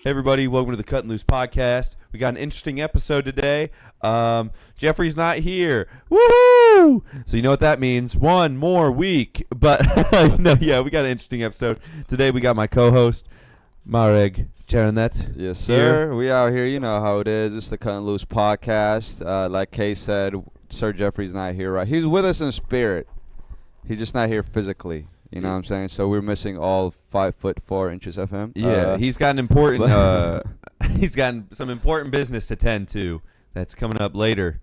Hey everybody, welcome to the Kuttin Loose Podcast. We got an interesting episode today. Jeffrey's not here. Woohoo! So you know what that means. One more week. But no, yeah, we got an interesting episode. Today we got my co-host, Marek Charanet. Yes, sir. We out here. You know how it is. It's the Kutten Loose Podcast. Like Kay said, Sir Jeffrey's not here, right? He's with us in spirit. He's just not here physically. You know what I'm saying? So we're missing all 5'4" of him. Yeah, he's got an important. He's got some important business to tend to. That's coming up later.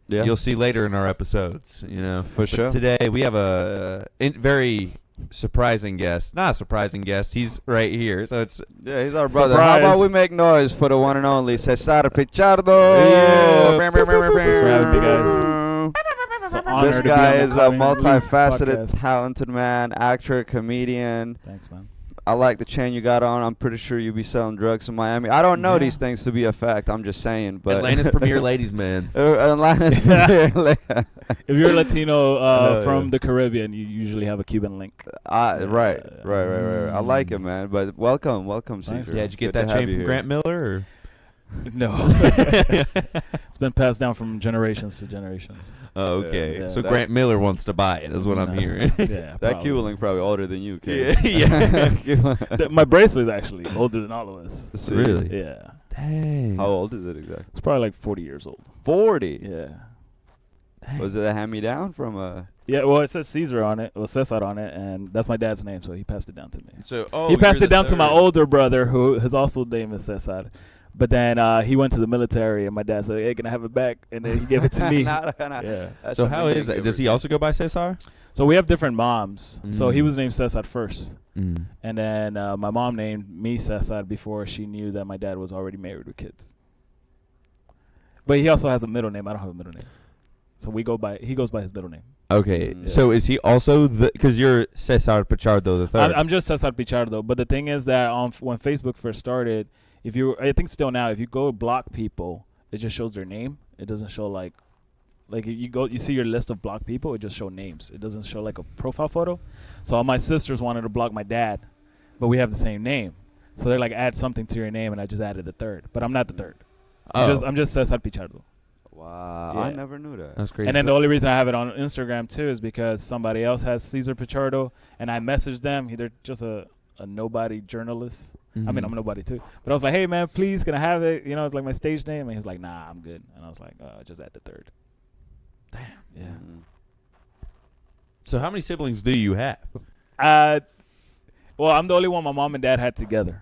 Yeah, You'll see later in our episodes. You know, for sure. Today we have a very surprising guest. Not a surprising guest. He's right here. So it's he's our brother. Surprise. How about we make noise for the one and only Cesar Pichardo? Yeah. Thanks for having me, guys. It's an honor This to be guy on is the a Kuttin Loose multifaceted, Podcast. talented man, actor, comedian. Thanks, man. I like the chain you got on. I'm pretty sure you be selling drugs in Miami. I don't know these things to be a fact. I'm just saying. But Atlanta's premier ladies man. Atlanta's premier. If you're Latino from the Caribbean, you usually have a Cuban link. Right. I like it, man. But welcome, Thanks, Cesar. Yeah, did you get Good to that have chain you from here. Grant Miller? Or? No. It's been passed down from generations to generations. Oh, okay. Yeah, So that- Grant Miller wants to buy it, is what I'm No. hearing. Yeah, That probably. Cuban link probably older than you, Yeah, kid. yeah. My bracelet is actually older than all of us. See. Really? Yeah. Dang. How old is it exactly? It's probably like 40 years old. 40. Yeah. Was it a hand-me-down from a? Yeah, well, it says Cesar on it. Well, Cesar on it, and that's my dad's name, so he passed it down to me. So, He passed you're it down the to my third. older brother, who his also name is Cesar. But then he went to the military, and my dad said, "Hey, can I have it back?" And then he gave it to me. Yeah. So how is that? Does he also go by Cesar? So we have different moms. So he Mm. was named Cesar first, and then my mom named me Cesar before she knew that my dad was already married with kids. But he also has a middle name. I don't have a middle name, so he goes by his middle name. Okay. Mm. So is he also because you're Cesar Pichardo the third? I'm just Cesar Pichardo. But the thing is that when Facebook first started, I think still now, if you go block people, it just shows their name. It doesn't show like if you see your list of blocked people, it just show names. It doesn't show like a profile photo. So all my sisters wanted to block my dad, but we have the same name. So they're like, add something to your name, and I just added the third. But I'm not the third. I'm just Cesar Pichardo. Wow, Yeah. I never knew that. That's crazy. And then the only reason I have it on Instagram too is because somebody else has Cesar Pichardo, and I messaged them. They're just a nobody journalist. I mean, I'm nobody too. But I was like, hey, man, please, can I have it? You know, it's like my stage name. And he was like, nah, I'm good. And I was like, just add the third. Damn. Yeah. So how many siblings do you have? Well, I'm the only one my mom and dad had together.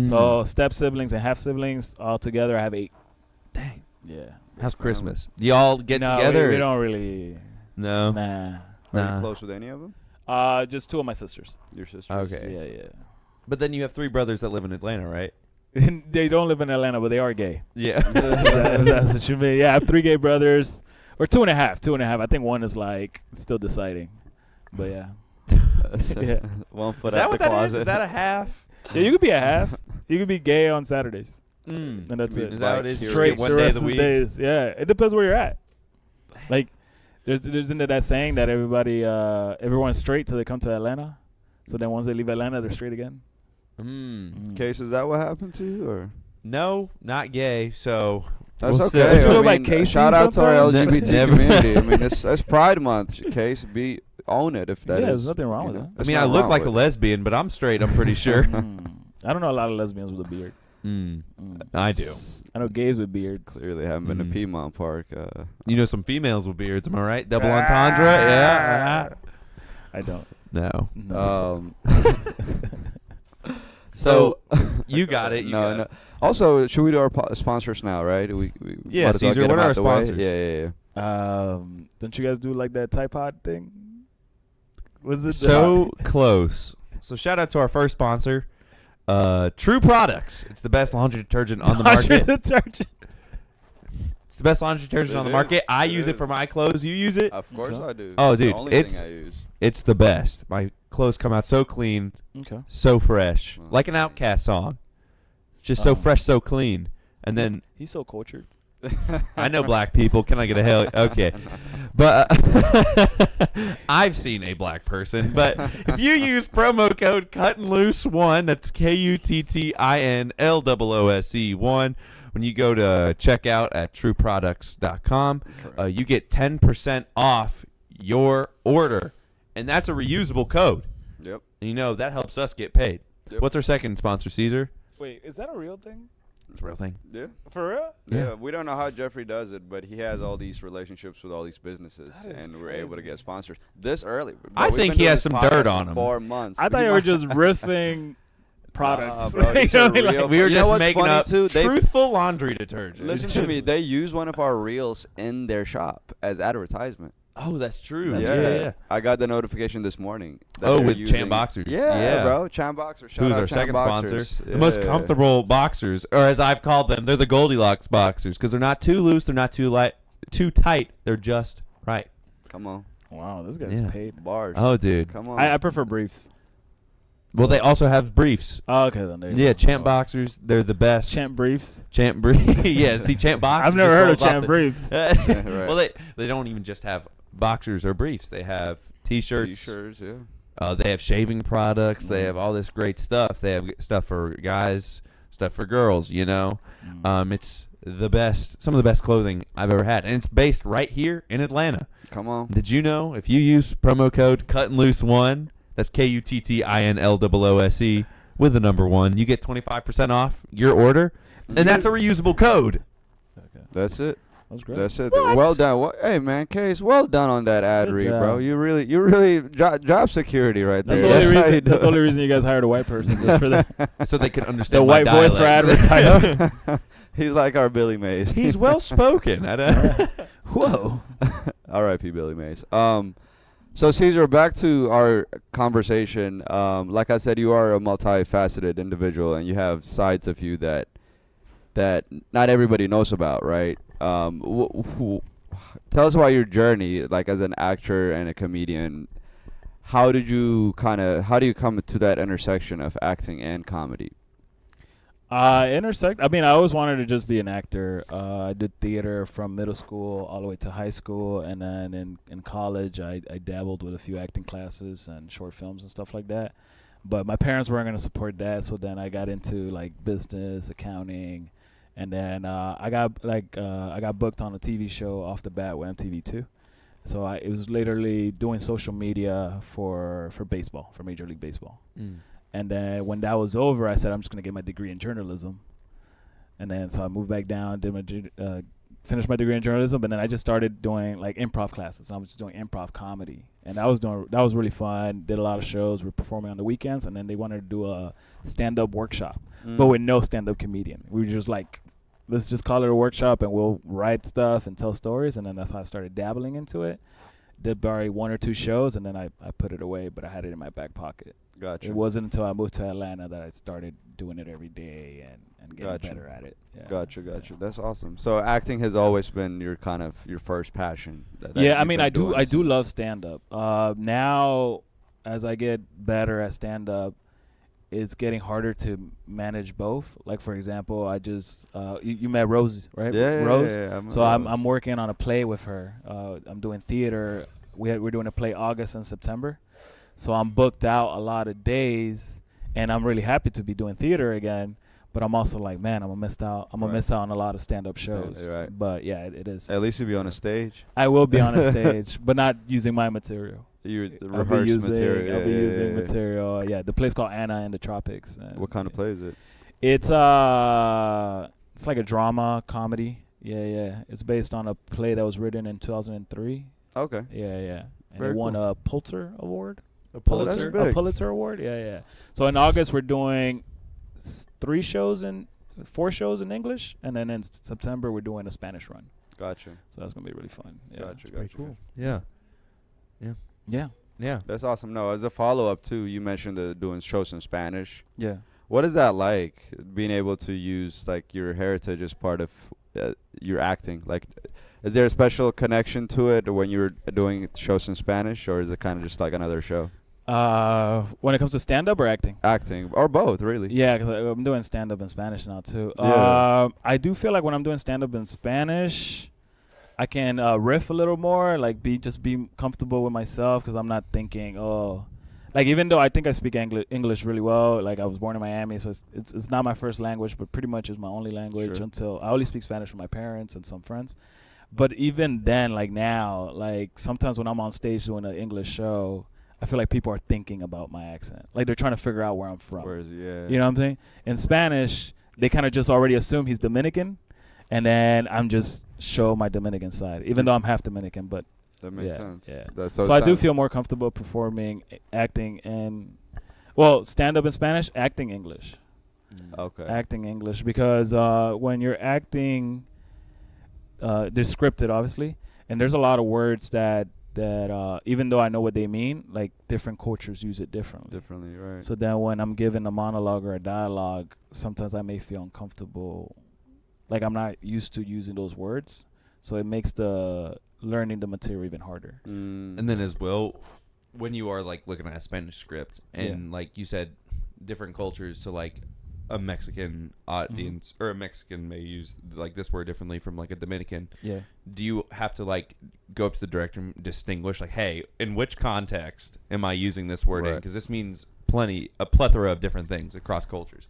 So step siblings and half siblings all together, I have 8. Dang. Yeah. How's Christmas? Do y'all get No, together? We don't really. No. Nah. Are Nah. you close with any of them? Just 2 of my sisters. Your sisters? Okay. Yeah. But then you have 3 brothers that live in Atlanta, right? They don't live in Atlanta, but they are gay. Yeah. That's what you mean. Yeah, I have 3 gay brothers, or 2.5. 2.5. I think one is like still deciding, but yeah. Yeah. One foot Is that out what the that closet. is? Is that a half? Yeah, you could be a half. You could be gay on Saturdays, and that's Be it. Is that what it is? Straight Straight One the day rest of the week? days. Yeah, it depends where you're at. Like, there's into that saying that everyone's straight till they come to Atlanta. So then once they leave Atlanta, they're straight again. Case, is that what happened to you, or? No, not gay. So That's we'll okay. Don't you I look like mean, Casey shout out to our sometimes? LGBT Never. community. I mean, it's Pride Month. Case, own it if that is. Yeah, there's nothing wrong with you that. know, I there's mean, I nothing look wrong like a with it. lesbian, but I'm straight. I'm pretty sure. I don't know a lot of lesbians with a beard. I do. I know gays with beards. Clearly haven't been to Piedmont Park. You know some females with beards, am I right? Double entendre? Yeah. I don't. No. No, So you got it. You no, got no. it. Also, should we do our sponsors now, right? We Yeah, might as well Cesar, get what them are out our the way. sponsors? Yeah. Don't you guys do like that Tide Pod thing? Was it So close. So shout out to our first sponsor, True Products. It's the best laundry detergent on the market. detergent? It's the best laundry detergent on the market. I use it for my clothes. You use it? Of course Okay. I do. Oh, It's the dude, only it's- thing I use. It's the best. My clothes come out so clean, Okay. so fresh, Well, like an Outkast song. Just so Oh. fresh, so clean. And then He's so cultured. I know black people. Can I get a hell? Okay. But I've seen a black person. But if you use promo code KuttinLoose1, that's KUTTINLOOSE1, when you go to checkout at trueproducts.com, you get 10% off your order. And that's a reusable code. Yep. And that helps us get paid. Yep. What's our second sponsor, Cesar? Wait, is that a real thing? It's a real thing. Yeah. For real? Yeah, we don't know how Jeffrey does it, but he has all these relationships with all these businesses, and we're able to get sponsors this early. Bro, I think he has some dirt on him. 4 months. I thought you were just riffing products. Bro, these are real. We were You know just what's making funny up too? truthful laundry detergent. Listen to me. They use one of our reels in their shop as advertisement. Oh, that's true. Yeah. I got the notification this morning. Oh, with Champ Boxers. Yeah, bro. Champ Boxers. Who's our second sponsor. The most comfortable boxers, or as I've called them, they're the Goldilocks boxers because they're not too loose, they're not too light, too tight. They're just right. Come on. Wow, this guy's paid. Bars. Oh, dude. Come on. I prefer briefs. Well, they also have briefs. Oh, okay, then. There you Yeah, go. Champ Boxers, they're the best. Champ briefs. Champ Briefs. Yeah, see, Champ Boxers. I've never just heard of rolls off Champ briefs. Right. Well, they don't even just have boxers or briefs. They have T-shirts. T-shirts, yeah. They have shaving products. They have all this great stuff. They have stuff for guys, stuff for girls. It's the best. Some of the best clothing I've ever had, and it's based right here in Atlanta. Come on. Did you know if you use promo code KuttinLoose1, that's KUTTINLOOSE with the number 1, you get 25% off your order, and that's a reusable code. Okay. That's it. That's great. That's it. What? Well done. Hey man, Case, well done on that ad Good read, job. bro. You really job security right That's there. the only how you reason. do That's the it. only reason you guys hired a white person, just for that. So they could understand The my white voice for dialect. advertising. He's like our Billy Mays. He's well spoken. Whoa. R.I.P. Billy Mays. So Cesar, back to our conversation. Like I said, you are a multifaceted individual, and you have sides of you that not everybody knows about, right? Tell us about your journey, like as an actor and a comedian. How do you come to that intersection of acting and comedy? I always wanted to just be an actor. I did theater from middle school all the way to high school, and then in college, I dabbled with a few acting classes and short films and stuff like that. But my parents weren't going to support that, so then I got into like business, accounting, and then I got booked on a TV show off the bat with MTV2. So it was literally doing social media for baseball, for Major League Baseball. And then when that was over, I said, I'm just going to get my degree in journalism. And then so I moved back down, finished my degree in journalism, but then I just started doing like improv classes. And I was just doing improv comedy. And that was really fun. Did a lot of shows. We're performing on the weekends. And then they wanted to do a stand-up workshop, but with no stand-up comedian. We were just like, let's just call it a workshop and we'll write stuff and tell stories. And then that's how I started dabbling into it. Did probably 1 or 2 shows, and then I put it away, but I had it in my back pocket. Gotcha. It wasn't until I moved to Atlanta that I started doing it every day and getting better at it. Yeah. Gotcha. That's awesome. So acting has always been your first passion. Yeah, I mean, I do love stand-up. Now, as I get better at stand-up, it's getting harder to manage both. Like, for example, I just you met Rose, right? Yeah, Rose. yeah. So I'm working on a play with her. I'm doing theater. We're doing a play August and September. So I'm booked out a lot of days, and I'm really happy to be doing theater again. But I'm also like, man, I'm gonna miss out on a lot on stand-up shows. Right. But yeah, it is. At least you'll be on a stage. I will be on a stage, but not using my material. I'll I'll be using material. Yeah, the play's called Anna in the Tropics. What kind of play is it? It's like a drama comedy. Yeah. It's based on a play that was written in 2003. Okay. Yeah. And Very it won cool. a Pulitzer Award. A Pulitzer? That's big. A Pulitzer Award. Yeah. So in August we're doing 4 shows in English, and then in September we're doing a Spanish run. Gotcha. So that's gonna be really fun. Yeah. Gotcha. Cool. Yeah. That's awesome. No, as a follow-up too, you mentioned doing shows in Spanish. Yeah. What is that like, being able to use like your heritage as part of your acting? Like, is there a special connection to it when you're doing shows in Spanish, or is it kind of just like another show? When it comes to stand-up or acting? Acting or both, really. Yeah, because I'm doing stand-up in Spanish now too. Yeah. I do feel like when I'm doing stand-up in Spanish, I can riff a little more, like be comfortable with myself, because I'm not thinking, like even though I think I speak English really well, like I was born in Miami, so it's not my first language, but pretty much is my only language. Sure. Until I only speak Spanish with my parents and some friends. But even then, like now, like sometimes when I'm on stage doing an English show, I feel like people are thinking about my accent. Like they're trying to figure out where I'm from. Yeah. You know what I'm saying? In Spanish, they kind of just already assume he's Dominican, and then I'm just show my Dominican side, even though I'm half Dominican. But That makes sense. Yeah. So I do feel more comfortable performing, acting, and stand up in Spanish, acting English. Okay. Acting English, because when you're acting, they're scripted, obviously, and there's a lot of words that even though I know what they mean, like different cultures use it differently, right. So then when I'm given a monologue or a dialogue, sometimes I may feel uncomfortable, like I'm not used to using those words, so it makes the learning the material even harder. And then as well, when you are like looking at a Spanish script and like you said, different cultures, so like a Mexican audience or a Mexican may use like this word differently from like a Dominican. Yeah. Do you have to like go up to the director and distinguish like, hey, in which context am I using this word in? Because this means a plethora of different things across cultures.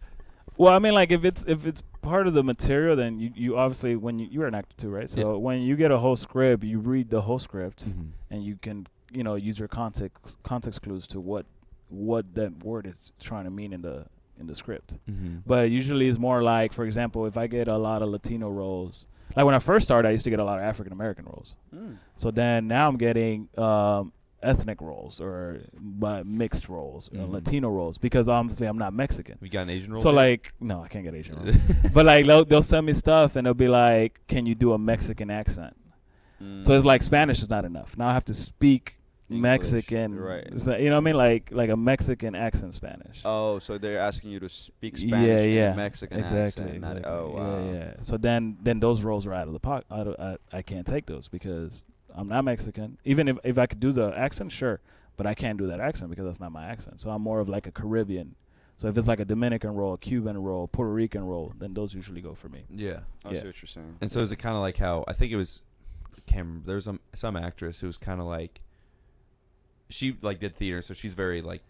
Well, I mean, like if it's part of the material, then you obviously, when you're an actor too, right? So when you get a whole script, you read the whole script, and you can use your context clues to what that word is trying to mean in the script. But usually it's more like, for example, if I get a lot of Latino roles, like when I first started, I used to get a lot of African American roles. So then now I'm getting ethnic roles or mixed roles, Latino roles, because obviously I'm not Mexican. We got an Asian role? So like, no, I can't get Asian roles. But like they'll send me stuff and they'll be like, can you do a Mexican accent? So it's like Spanish is not enough. Now I have to speak English, Mexican, right? So, you know what I mean, like a Mexican accent Spanish. Oh, so they're asking you to speak Spanish in Mexican exactly. accent. Oh, wow. Yeah. So then those roles are out of the pocket. I can't take those because I'm not Mexican. Even if I could do the accent, sure, but I can't do that accent because that's not my accent. So I'm more of like a Caribbean. So if it's like a Dominican role, a Cuban role, Puerto Rican role, then those usually go for me. Yeah. I see what you're saying. And so is it kind of like how I think it was, there was some actress who was kind of like, she like did theater, so she's very like,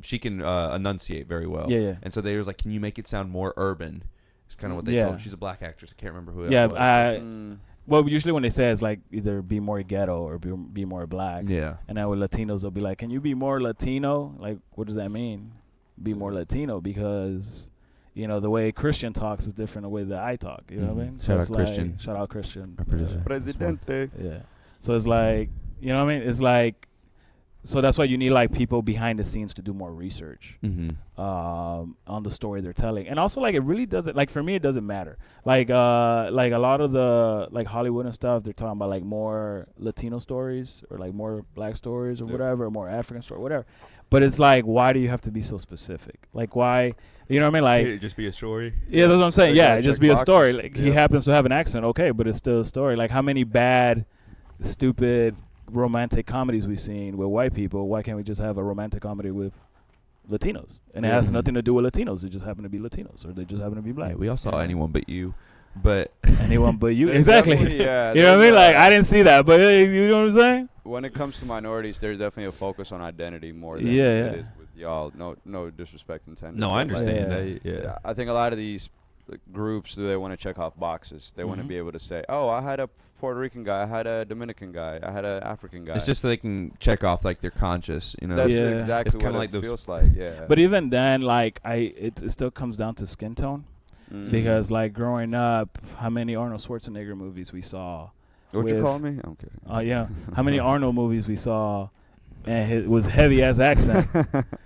she can enunciate very well. Yeah. And so they was like, can you make it sound more urban? It's kind of what they told her. She's a black actress. I can't remember who. Yeah, well, usually when they say it's like either be more ghetto or be more black. Yeah. And then with Latinos, they'll be like, can you be more Latino? Like, what does that mean? Be more Latino, because the way Christian talks is different than the way that I talk. You know what I mean? Shout out Christian. Shout out Christian. Presidente. Yeah. So it's like, you know what I mean? It's like, so that's why you need like people behind the scenes to do more research on the story they're telling. And also, like, it really doesn't, like, for me, it doesn't matter. Like a lot of the like Hollywood and stuff, they're talking about like more Latino stories or like more black stories or whatever, or more African story, whatever. But it's like, why do you have to be so specific? Like, why? You know what I mean? Like, it'd just be a story. Yeah, that's what I'm saying. Yeah, just be a story. Boxes. Like, he happens to have an accent, okay, but it's still a story. Like, how many bad, stupid romantic comedies we've seen with white people? Why can't we just have a romantic comedy with Latinos? And it has nothing to do with Latinos. They just happen to be Latinos, or they just happen to be black. Yeah, we all saw Anyone But You, but Anyone But You. Exactly. Yeah, you know what I mean? Like, I didn't see that, but you know what I'm saying? When it comes to minorities, there's definitely a focus on identity more than it is with y'all. No disrespect intended. No, I understand. Yeah. I think a lot of these groups, they want to check off boxes. They want to be able to say, oh, I had a Puerto Rican guy, I had a Dominican guy, I had an African guy. It's just so they can check off like they're conscious, That's exactly what it feels like. Yeah. But even then, like, it still comes down to skin tone, because like growing up, how many Arnold Schwarzenegger movies we saw? What you call me? I'm kidding. Yeah. How many Arnold movies we saw? And it was heavy ass accent.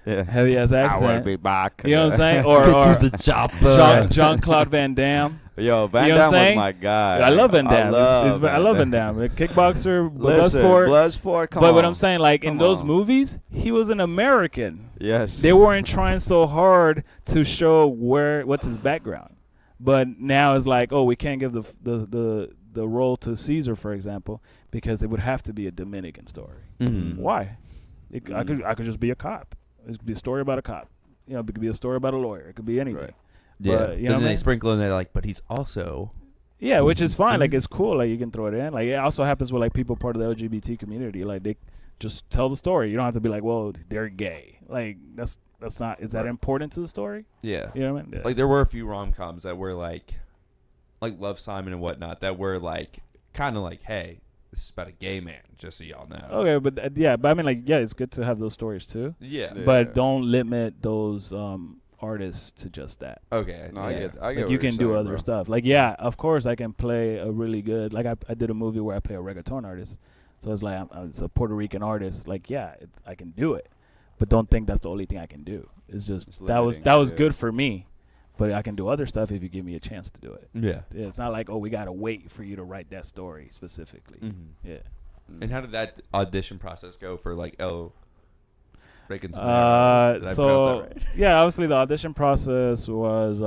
Heavy ass accent. I will be back. You know what I'm saying? Or the chopper. Jean-Claude Van Damme. Yo, Van Damme was my guy. I love Van Damme. I love Van Damme. A kickboxer, Bloodsport. Come on. But what I'm saying, like, in those movies, he was an American. Yes. They weren't trying so hard to show what's his background. But now it's like, oh, we can't give the role to Cesar, for example, because it would have to be a Dominican story. Why? I could just be a cop. It could be a story about a cop. You know, it could be a story about a lawyer. It could be anything. Right. Yeah. But, you know and then what I they mean? sprinkle in there like, but he's also. Yeah, which is fine. Like, it's cool. Like, you can throw it in. Like, it also happens with like people part of the LGBT community. Like, they just tell the story. You don't have to be like, well, they're gay. Like, that's not. Is that important to the story? Yeah. You know what I mean? Yeah. Like there were a few rom-coms that were like Love, Simon and whatnot that were like kind of like, hey, this is about a gay man, just so y'all know. Okay, but I mean, like, yeah, it's good to have those stories too. Yeah. Yeah. But don't limit those artists to just that. Okay. No, I yeah. get Like, what you can you're do saying, other bro. stuff. Like, yeah, of course I can play a really good. Like, I did a movie where I play a reggaeton artist, so it's like it's a Puerto Rican artist. Like, yeah, I can do it, but don't think that's the only thing I can do. It's just It's that was limiting, yeah. good for me, but I can do other stuff if you give me a chance to do it. Yeah. It's not like, oh, we gotta wait for you to write that story specifically. Mm-hmm. Yeah. And how did that audition process go for like Reagan's Did I pronounce So that right? yeah, obviously the audition process was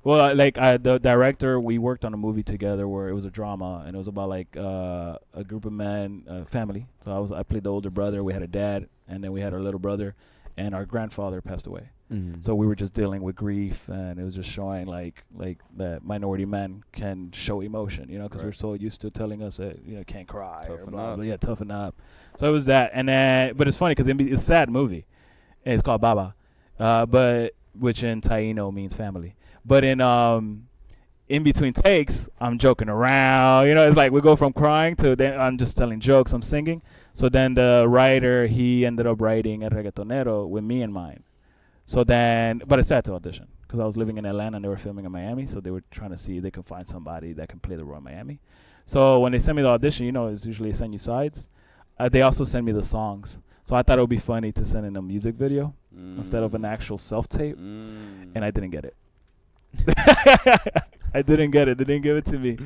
the director, we worked on a movie together where it was a drama and it was about like a group of men, family. So I played the older brother. We had a dad, and then we had our little brother, and our grandfather passed away. Mm-hmm. So we were just dealing with grief, and it was just showing like that minority men can show emotion, you know, because Right. we're so used to telling us that, you know, can't cry or Toughen blah, up. blah, yeah, toughen up. So it was that, and then but it's funny because it's a sad movie, and it's called Baba, but which in Taino means family. But in between takes, I'm joking around, you know, it's like we go from crying to then I'm just telling jokes, I'm singing. So then the writer, he ended up writing a reggaetonero with me in mind. So then, but I still had to audition because I was living in Atlanta and they were filming in Miami. So they were trying to see if they could find somebody that can play the role in Miami. So when they send me the audition, you know, it's usually they send you sides. They also send me the songs. So I thought it would be funny to send in a music video instead of an actual self-tape. And I didn't get it. I didn't get it. They didn't give it to me.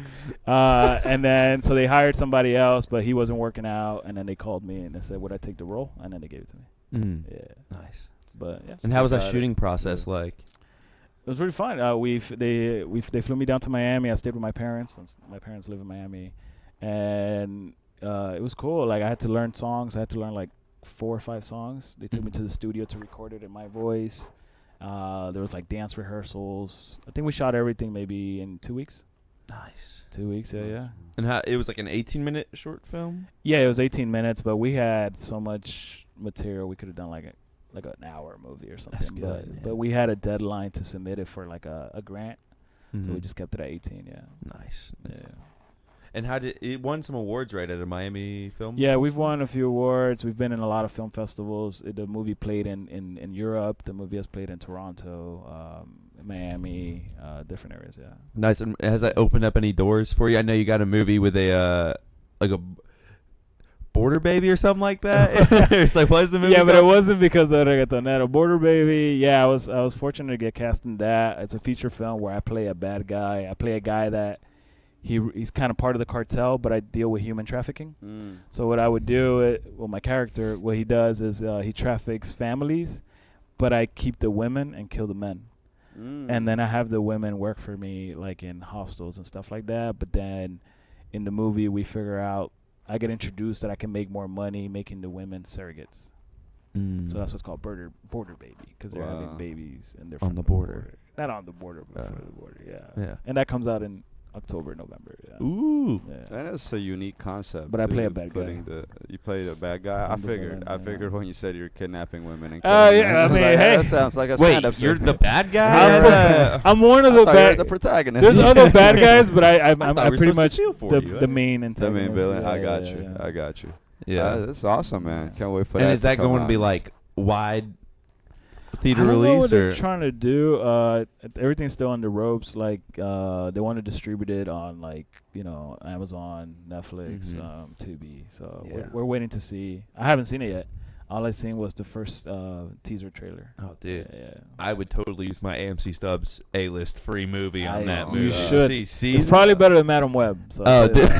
And then, so they hired somebody else, but he wasn't working out. And then they called me and they said, would I take the role? And then they gave it to me. Mm. Yeah. Nice. But yeah. And how was that got it. shooting process like? It was really fun. They flew me down to Miami. I stayed with my parents. Since my parents live in Miami, and it was cool. Like I had to learn songs. I had to learn like 4 or 5 songs. They took me to the studio to record it in my voice. There was like dance rehearsals. I think we shot everything maybe in 2 weeks. Nice. 2 weeks. Yeah. And how it was like an 18-minute short film? Yeah, it was 18 minutes, but we had so much material. We could have done like an hour movie or something. That's good, man. But we had a deadline to submit it for like a grant. Mm-hmm. So we just kept it at 18, yeah. Nice. Yeah. And how did it won some awards right at a Miami film? Yeah, we've festival? won a few awards. We've been in a lot of film festivals. The movie played in Europe. The movie has played in Toronto, Miami, different areas, yeah. Nice. And has that opened up any doors for you? I know you got a movie with a like a Border Baby or something like that. It's like, what is the movie? Yeah, but it called? wasn't because of Reggaetonero. Border Baby, yeah, I was fortunate to get cast in that. It's a feature film where I play a bad guy. I play a guy that he's kind of part of the cartel, but I deal with human trafficking. So what I would do, my character, what he does is he traffics families, but I keep the women and kill the men. And then I have the women work for me, like in hostels and stuff like that. But then in the movie, we figure out, I get introduced that I can make more money making the women surrogates. So that's what's called border baby, because they're having babies and they're On from the border. Not on the border, but for the border, yeah. Yeah. And that comes out in October, November. Yeah. Ooh. Yeah. That is a unique concept. But I play a too, bad guy. You played a bad guy. I'm the villain, I yeah. figured when you said you're kidnapping women and killing Yeah, them. I mean, Like, hey. that sounds like a Wait, stand-up. you're scene. the bad guy? I'm one of I the thought you were bad. the protagonist. There's other bad guys, but I'm thought we were pretty supposed to much feel for the, you. the main the antagonist. main villain. Yeah, I got yeah, you. yeah. I got you. Yeah. That's awesome, man. Can't wait for that. And is that come going to be out. like wide I theater don't know what release they're or? trying to do. Everything's still on the ropes. Like they want to distribute it on like Amazon, Netflix, Mhm. Tubi. So Yeah. we're waiting to see. I haven't seen it yet. All I seen was the first teaser trailer. Oh, dude. Yeah. I would totally use my AMC Stubbs A-list free movie on that know. movie. You should. See, It's probably better than Madam Web. So Oh, dude.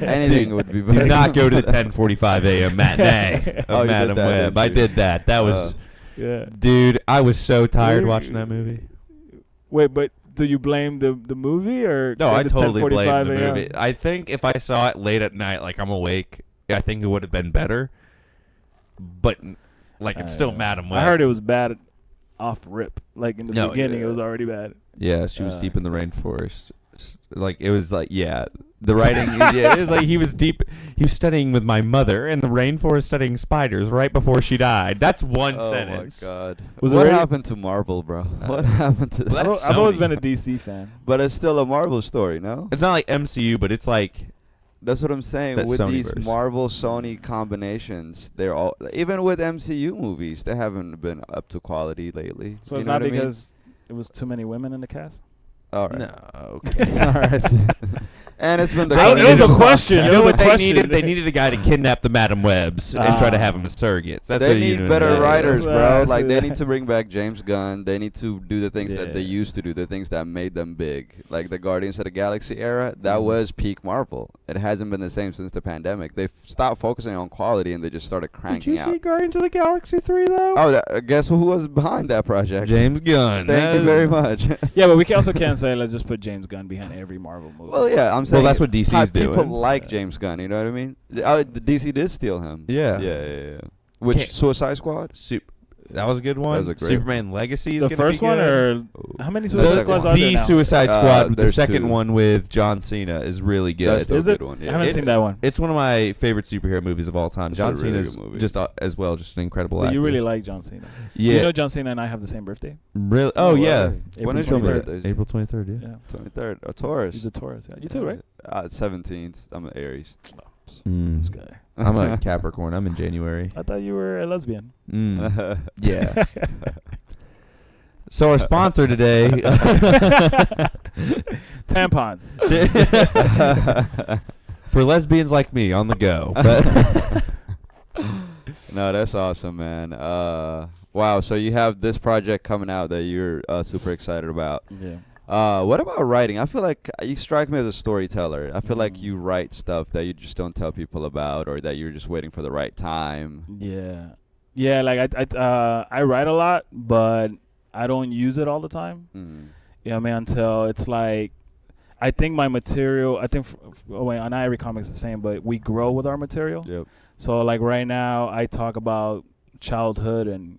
Anything would be better. Do not go to the 10:45 a.m. matinee Oh, of you did Madam that, Web. didn't I you? did that. That was, yeah. dude. I was so tired Where- watching that movie. Wait, but do you blame the movie or? No, I it's totally blame 10:45 the a.m.? movie. I think if I saw it late at night, like I'm awake, I think it would have been better. but like it's still Madam Web. I heard it was bad off rip. Like in the beginning, it was already bad. Yeah, she was deep in the rainforest. Like it was like the writing. It was like he was deep. He was studying with my mother in the rainforest, studying spiders right before she died. That's one sentence. Oh my God! Was what it happened to Marvel, bro? What happened to? I've always been a DC fan, but it's still a Marvel story, no? It's not like MCU, but it's like. That's what I'm saying. With these Sony-verse. Marvel Sony combinations, they're all even with MCU movies, they haven't been up to quality lately. so it's not because it was too many women in the cast. All right. No. Okay. All right. And it's been the. It was a question. You It know was what a they question. needed? They needed a guy to kidnap the Madam Webs and try to have them as surrogates. That's They what need you better know. writers, That's bro. what I Like they said. need to bring back James Gunn. They need to do the things that they Yeah. used to do, the things that made them big, like the Guardians of the Galaxy era. That was peak Marvel. It hasn't been the same since the pandemic. They've stopped focusing on quality and they just started Did cranking you see out. Guardians of the Galaxy 3 though? Oh, guess who was behind that project? James Gunn. Thank you very much. Yeah, but we also can't say let's just put James Gunn behind every Marvel movie. Well, yeah, I'm saying. that's what DC's People doing. like James Gunn. You know what I mean? The DC did steal him. Yeah. Yeah. Which Can't- Suicide Squad? That was a good one. was a great Superman Legacy is the gonna first be one, good. or how many The Suicide second Squads one. are there The now? Suicide Squad. The there's second two. one with John Cena is really good. That's the Is it? good one. I Yeah. haven't seen that one. It's one of my favorite superhero movies of all time. It's a John really Cena's good movie. just as well, just an incredible But actor. you really like John Cena. yeah. You know John Cena and I have the same birthday. Really? Oh yeah. When April is your 23rd. birthday? April 23rd. Yeah. Yeah. 23rd. A Taurus. He's a Taurus. Yeah. You too, right? 17th. I'm an Aries. This guy. I'm a Capricorn. I'm in January. I thought you were a lesbian. Yeah. So our sponsor today. Tampons. For lesbians like me on the go. But No, that's awesome, man. Wow. So you have this project coming out that you're super excited about. Yeah. What about writing? I feel like you strike me as a storyteller. I feel like you write stuff that you just don't tell people about, or that you're just waiting for the right time. Yeah. Yeah, like I write a lot, but I don't use it all the time. Mm. You know what I mean? Until it's like, I think my material, I think, on Ivory Comics the same, but we grow with our material. Yep. So like right now, I talk about childhood and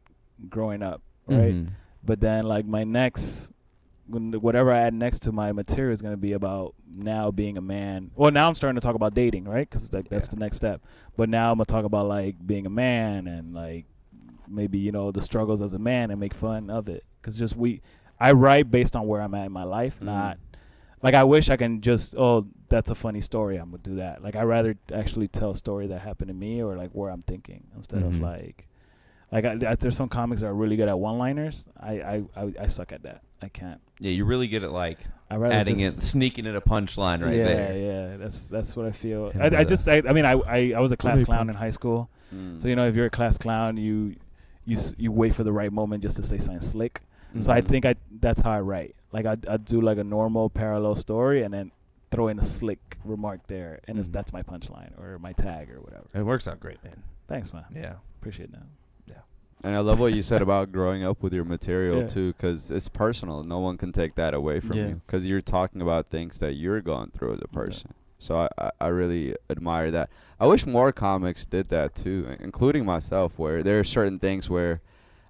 growing up, right? Mhm. But then like my next, whatever I add next to my material is going to be about now being a man. Well, now I'm starting to talk about dating, right? Because like that's the next step. But now I'm going to talk about like being a man and like maybe, you know, the struggles as a man and make fun of it. Because just I write based on where I'm at in my life, not like I wish I can just, oh, that's a funny story, I'm going to do that. Like I rather actually tell a story that happened to me or like where I'm thinking instead of like there's some comics that are really good at one-liners. I suck at that. I can't. Yeah, you're really good at like I rather adding just, it, sneaking in a punchline right there. Yeah, that's what I feel. Yeah, I was a class clown in high school, so you know if you're a class clown, you wait for the right moment just to say something slick. So I think that's how I write. Like I do like a normal parallel story and then throw in a slick remark there, and that's my punchline or my tag or whatever. It works out great, man. Thanks, man. Yeah. Appreciate that. And I love what you said about growing up with your material Yeah. too, because it's personal. No one can take that away from Yeah. you, because you're talking about things that you're going through as a person. So I really admire that. I wish more comics did that too, including myself, where there are certain things where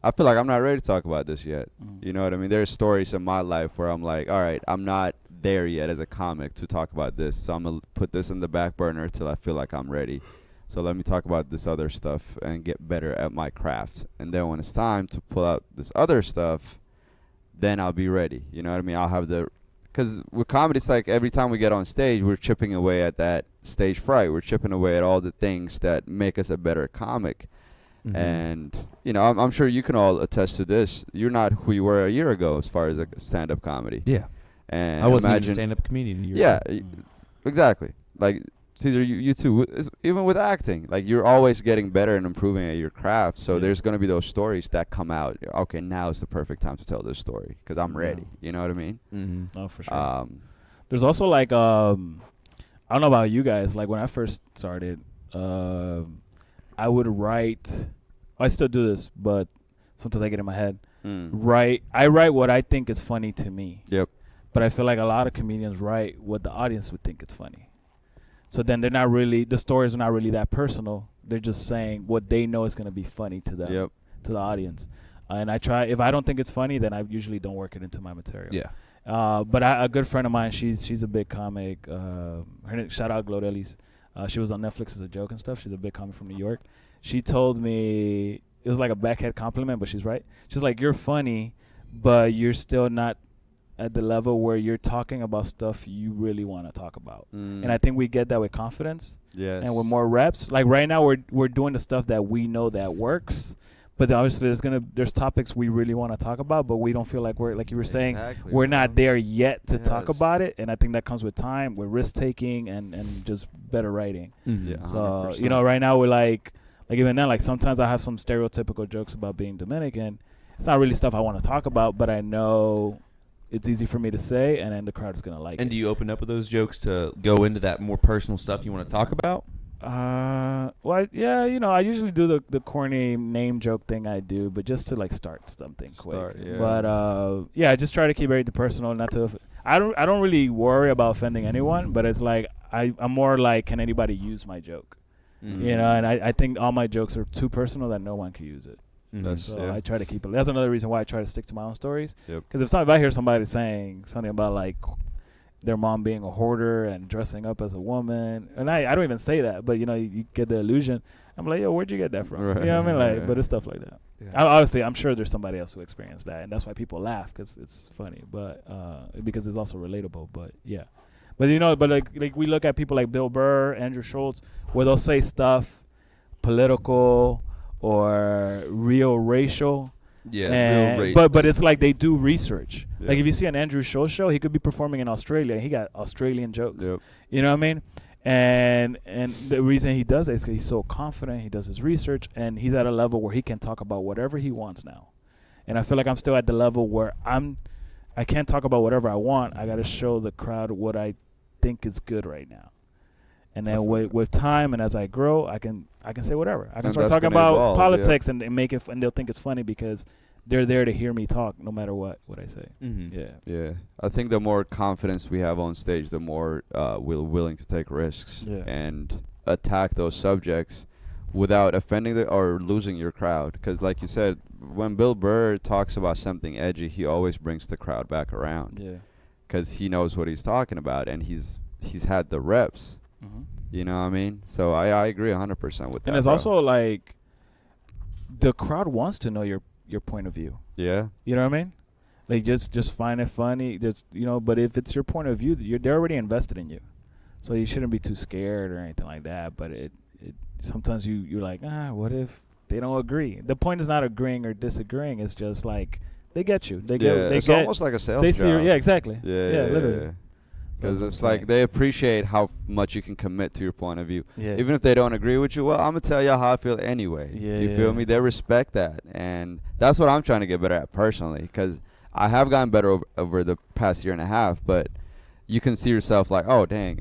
I feel like I'm not ready to talk about this yet. You know what I mean? There's stories in my life where I'm like, all right, I'm not there yet as a comic to talk about this, so I'm going to put this in the back burner till I feel like I'm ready. So let me talk about this other stuff and get better at my craft. And then when it's time to pull out this other stuff, then I'll be ready. You know what I mean? I'll have because with comedy, it's like every time we get on stage, we're chipping away at that stage fright. We're chipping away at all the things that make us a better comic. And, you know, I'm sure you can all attest to this. You're not who you were a year ago as far as a stand-up comedy. Yeah. And I wasn't even a stand-up comedian a year ago. Exactly. Like, Cesar, you too. Even with acting, like you're always getting better and improving at your craft. So there's gonna be those stories that come out. Okay, now is the perfect time to tell this story because I'm ready. You know what I mean? Oh, for sure. There's also like I don't know about you guys. Like when I first started, I would write. I still do this, but sometimes I get in my head. I write what I think is funny to me. Yep. But I feel like a lot of comedians write what the audience would think is funny. So then they're not really, the stories are not really that personal. they're just saying what they know is going to be funny to them, Yep. to the audience. And I try. If I don't think it's funny, then I usually don't work it into my material. Yeah. But a good friend of mine, she's a big comic. Her name, shout out Glorelis. She was on Netflix as a joke and stuff. She's a big comic from New York. She told me, it was like a backhead compliment, but she's right. She's like, you're funny, but you're still not at the level where you're talking about stuff you really want to talk about. And I think we get that with confidence. Yes. And with more reps. Like right now we're doing the stuff that we know that works. But obviously there's topics we really want to talk about, but we don't feel like we're, like you were saying, Exactly, we're bro. not there yet to talk Yes. about it. And I think that comes with time, with risk taking and just better writing. Yeah, So, 100%. you know, right now we're like even then, like sometimes I have some stereotypical jokes about being Dominican. It's not really stuff I want to talk about, but I know it's easy for me to say, and then the crowd is going to like it. And do you open up with those jokes to go into that more personal stuff you want to talk about? Well, yeah, you know, I usually do the corny name joke thing I do, but just to like start something quick. Yeah. But yeah, I just try to keep everything personal, not to. I don't really worry about offending anyone, but it's like I'm more like, can anybody use my joke? You know, and I think all my jokes are too personal that no one can use it. So I try to keep it. That's another reason why I try to stick to my own stories. Yep. Because if I hear somebody saying something about like their mom being a hoarder and dressing up as a woman, and I don't even say that, but you know, you get the illusion. I'm like, yo, where'd you get that from? Right. You know what I mean? Like, but it's stuff like that. Yeah. Obviously, I'm sure there's somebody else who experienced that, and that's why people laugh, because it's funny, but because it's also relatable. But yeah, but you know, but like we look at people like Bill Burr, Andrew Schultz, where they'll say stuff political or real racial. Yeah, And, real rate. but it's like they do research. Yeah. Like if you see an Andrew Schultz show, he could be performing in Australia, and he got Australian jokes. Yep. You know what I mean? And the reason he does it is because he's so confident. He does his research, and he's at a level where he can talk about whatever he wants now. And I feel like I'm still at the level where I can't talk about whatever I want. I got to show the crowd what I think is good right now. And then with time and as I grow, I can say whatever. I can And start that's talking gonna about evolve, politics and make it, and they'll think it's funny because they're there to hear me talk, no matter what I say. Mm-hmm. Yeah. Yeah, I think the more confidence we have on stage, the more we're willing to take risks and attack those subjects without offending or losing your crowd. Because like you said, when Bill Burr talks about something edgy, he always brings the crowd back around. Yeah. Because he knows what he's talking about, and he's had the reps. Mm-hmm. You know what I mean? So I agree 100% with that. And it's bro. also like the crowd wants to know your point of view. Yeah. You know what I mean? Like just find it funny, just but if it's your point of view, they're already invested in you. So you shouldn't be too scared or anything like that, but it sometimes you're like, what if they don't agree? The point is not agreeing or disagreeing, it's just like they get you. It's almost like a sales they job. see yeah, exactly. Yeah, literally. Because That's it's what I'm like saying. they appreciate how much you can commit to your point of view. Yeah. Even if they don't agree with you, well, I'm going to tell you how I feel anyway. Yeah, you feel yeah. me? They respect that. And that's what I'm trying to get better at personally, because I have gotten better over the past year and a half, but you can see yourself like, oh, dang,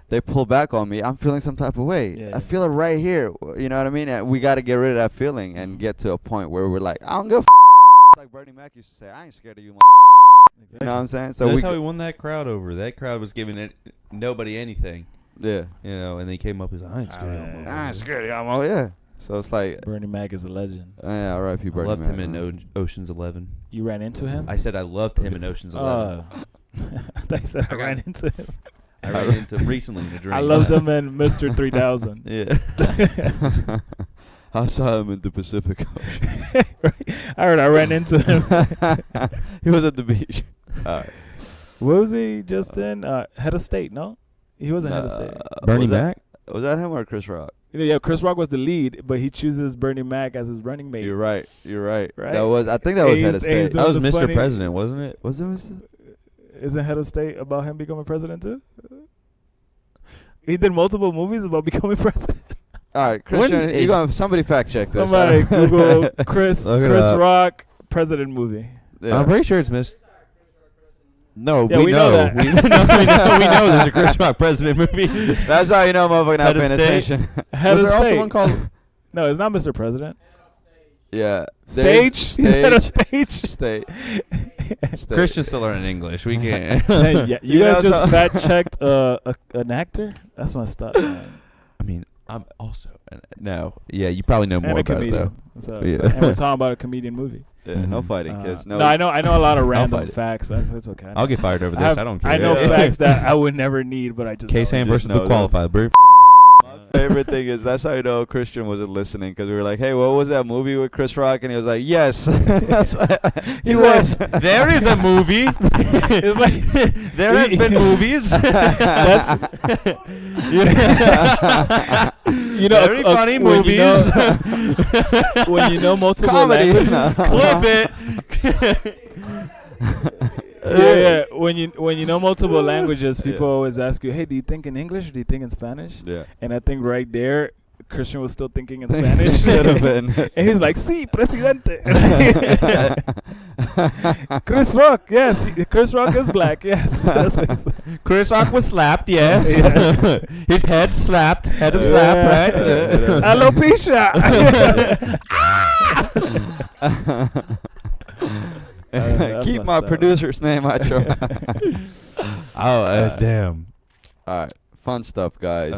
they pull back on me. I'm feeling some type of way. Yeah, I yeah. feel it right here. You know what I mean? And we got to get rid of that feeling and get to a point where we're like, I don't give a f***. It's like Bernie Mac used to say, I ain't scared of you, motherfuckers. You know what I'm saying? So That's how he won that crowd over. That crowd was giving nobody anything. Yeah. You know, and then he came up with, I ain't scared of him. I ain't scared of y'all, yeah. So it's like, Bernie Mac is a legend. yeah, R.I.P. I Bernie loved Mac, him in man. Ocean's 11. You ran into him? I said I loved him in Ocean's 11. I thought you said I ran into him. I ran into him recently in a dream. I loved him in Mr. 3000. Yeah. I saw him in the Pacific Ocean. I ran into him. He was at the beach. All right. What was he just in? Head of State, no? He wasn't Head of State. Bernie was that- Mac? Was that him or Chris Rock? Yeah, Chris Rock was the lead, but he chooses Bernie Mac as his running mate. You're right. Right? I think that was Head of State. That was Mr. funny- President, wasn't it? Was it Mr.? Isn't Head of State about him becoming president too? He did multiple movies about becoming president. All right, Christian, When- somebody fact check this. Somebody Google Chris Look it up. Rock president movie. Yeah. I'm pretty sure it's Mr. No, Yeah, we we know know. that. we know there's a Chris Rock president movie. That's how you know motherfucker not Head of paying State. attention. Head Was of there also State. one called... No, it's not Mr. President. Yeah. Stage? He's head of stage. State. Christian's still learning English. We can't. Yeah, you You guys know, just so- fact checked an actor? That's messed up, man. I mean, I'm also no. Yeah, you probably know more And a about it though. comedian. So, Yeah. and we're talking about a comedian movie. Yeah, no Mhm. fighting, kids. No. No, I know a lot of random fight it. facts. So it's okay. I'll get fired over this. I don't care. I know Yeah. facts that I would never need, but I just know K-Sam it. versus know the them. qualified. Bro. My favorite thing is that's how you know Christian wasn't listening because we were like, hey, what was that movie with Chris Rock? And he was like, yes. He He's was. like, There is a movie. It's like There has been movies. You know, very funny when movies. you know, when you know multiple Comedy. languages. Clip it. Yeah. When you know multiple languages, people Yeah. always ask you, "Hey, do you think in English or do you think in Spanish?" Yeah. And I think right there, Christian was still thinking in Spanish. Should have been. And he's like, "Sí, presidente." Chris Rock, yes, Chris Rock is black, yes. Chris Rock was slapped, yes. Yes. His head slapped. Head of Yeah. slap, right? Alopecia. That's Keep messed my up. producer's name out your Damn. All right. Fun stuff, guys.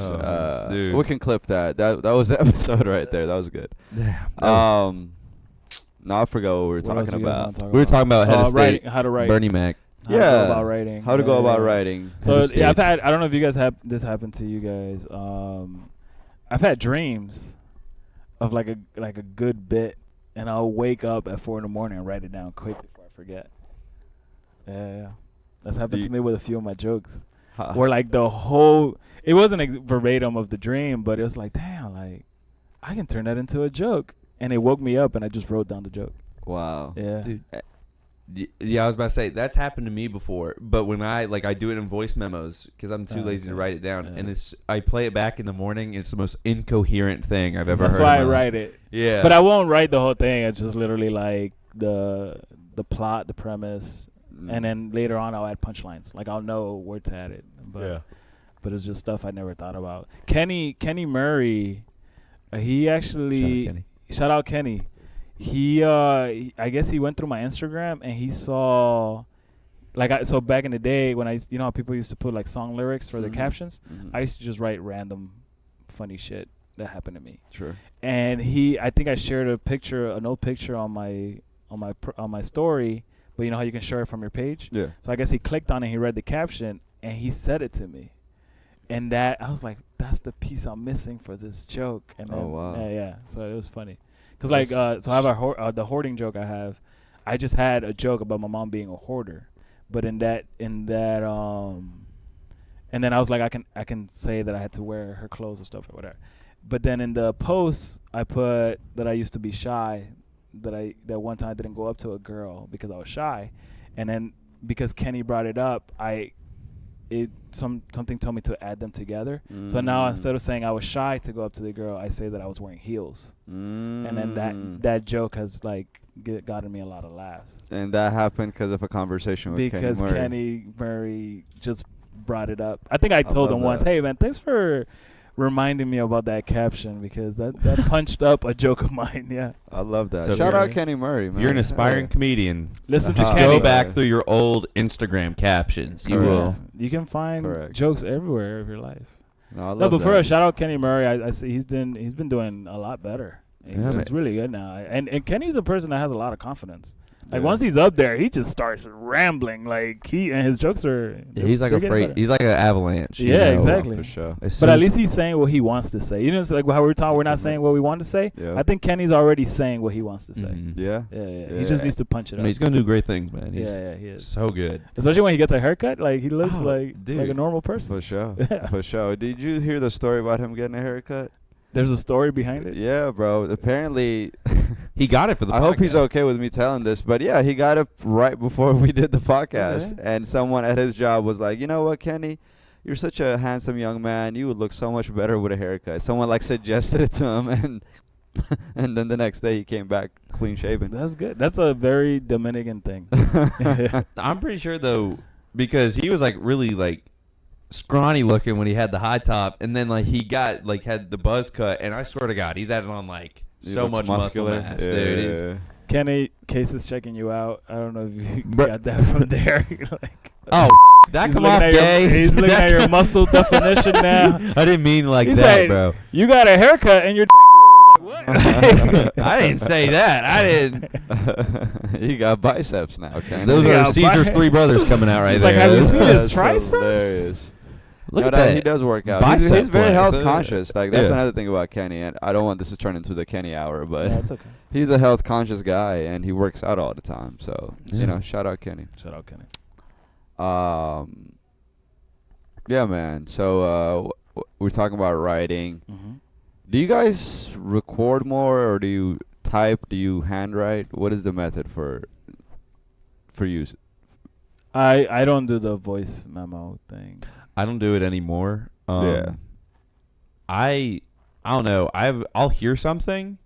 Dude. We can clip that. That was the episode right there. That was good. Damn. No, I forgot what we were What else talking you guys about. wanna talk We were talking about head of writing, state. how to write. Bernie Mac. How to Yeah. go about writing. How to go Yeah, about yeah. writing. So Head of yeah, I've state. had. I don't know if you guys have this happened to you guys. I've had dreams of like a good bit, and I'll wake up at 4 a.m. and write it down quick before I forget. Yeah. That's happened to me with a few of my jokes. Where like the whole, it wasn't verbatim of the dream, but it was like, damn, like I can turn that into a joke, and it woke me up, and I just wrote down the joke. Wow. Yeah. Dude. Yeah, I was about to say that's happened to me before, but when I do it in voice memos because I'm too Oh, lazy to okay. write it down, Yeah. and I play it back in the morning. And it's the most incoherent thing I've ever heard. That's why I in my life. write it. Yeah, But I won't write the whole thing. It's just literally like the plot, the premise, and then later on I'll add punchlines. Like I'll know where to add it. But but it's just stuff I never thought about. Kenny Murray, he actually shout out Kenny. He I guess he went through my Instagram and he saw so back in the day when how people used to put like song lyrics for their captions. I used to just write random funny shit that happened to me. Sure. And I think I shared an old picture on my story, but you know how you can share it from your page? Yeah. So I guess he clicked on it, he read the caption, and he said it to me. And that I was like, that's the piece I'm missing for this joke. And then, Oh, wow. Yeah. So it was funny. Cuz like so I have the hoarding joke I have. I just had a joke about my mom being a hoarder. But in that and then I was like I can say that I had to wear her clothes or stuff or whatever. But then in the post I put that I used to be shy, that one time I didn't go up to a girl because I was shy. And then because Kenny brought it up, something told me to add them together. So now instead of saying I was shy to go up to the girl, I say that I was wearing heels. And then that joke has like gotten me a lot of laughs. And that happened because of a conversation with Because Kenny Murray. Kenny Murray just brought it up. I think I told love him once, that. hey man, thanks for reminding me about that caption because that punched up a joke of mine. Yeah. I love that. So if Shout you're- out Kenny Murray, man. If you're an aspiring Yeah. comedian, Listen to just Kenny. go back through your old Instagram captions. You Correct. will. You can find Correct. jokes everywhere of your life. No, I love No, but for that. a shout out Kenny Murray, I see he's been doing a lot better. Yeah, He's man. really good now. And Kenny's a person that has a lot of confidence. Like Yeah. once he's up there, he just starts rambling. Like and his jokes are. He's like they're a getting freight. better. He's like an avalanche. you Yeah, know? exactly. For sure. As But soon at as- least he's saying what he wants to say. You know, it's like how we're not saying what we want to say. Yeah. I think Kenny's already saying what he wants to say. Mhm. Yeah. Yeah. He Yeah. just needs to punch it I mean, up. he's gonna do great things, man. He's Yeah, he is. so good. Especially when he gets a haircut, like he looks Oh, like a dude. normal person. For sure. Yeah. For sure. Did you hear the story about him getting a haircut? There's a story behind it. Yeah, bro. Apparently, He got it for the I hope he's podcast. okay with me telling this, but yeah, he got it right before we did the podcast. Okay. And someone at his job was like, you know what, Kenny? You're such a handsome young man. You would look so much better with a haircut. Someone like suggested it to him, and and then the next day he came back clean shaven. That's good. That's a very Dominican thing. I'm pretty sure though, because he was like really like scrawny looking when he had the high top, and then like he got like had the buzz cut, and I swear to God, he's added on like He so looks much muscle mass, Yeah, dude. yeah, He's- yeah. Kenny, Case is checking you out. I don't know if you Bruh. got that from there. Like, Oh, that He's come looking off at your- gay. he's looking at your muscle definition now. I didn't mean like He's that, like, bro. You got a haircut and your like, what? I didn't say that. I didn't. You got biceps now, okay? Those Yeah, are Caesar's three brothers coming out right He's there. like, have you seen his That's so triceps? hilarious. Look No, at that. He does work out. He's Bicep very flex. health conscious. Like that's Yeah. another thing about Kenny, and I don't want this to turn into the Kenny hour, but Yeah, it's okay. he's a health conscious guy, and he works out all the time. So Yeah. you know, shout out Kenny. Shout out Kenny. Yeah, man. So we're talking about writing. Mm-hmm. Do you guys record more, or do you type? Do you handwrite? What is the method for you? I don't do the voice memo thing. I don't do it anymore. Yeah. I don't know. I'll hear something,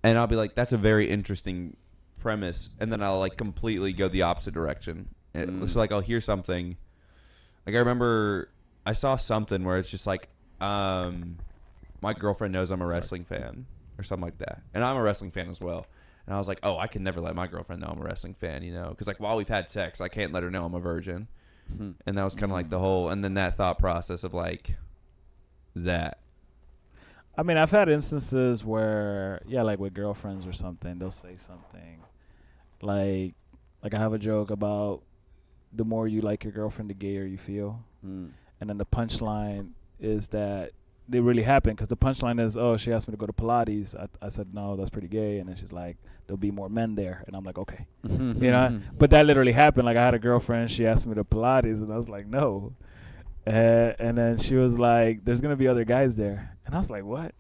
and I'll be like, "That's a very interesting premise," and then I'll like completely go the opposite direction. It's like I'll hear something. Like I remember I saw something where it's just like, my girlfriend knows I'm a wrestling fan or something like that, and I'm a wrestling fan as well. And I was like, oh, I can never let my girlfriend know I'm a wrestling fan, you know, because like while we've had sex, I can't let her know I'm a virgin. And that was kind of like the whole, and then that thought process of like that. I mean, I've had instances where, yeah, like with girlfriends or something, they'll say something like I have a joke about the more you like your girlfriend, the gayer you feel. And then the punchline is that they really happened, because the punchline is, oh, she asked me to go to Pilates. I said, no, that's pretty gay. And then she's like, there'll be more men there. And I'm like, okay. You know, but that literally happened. Like I had a girlfriend, she asked me to Pilates, and I was like, no. And then she was like, there's going to be other guys there. And I was like, what?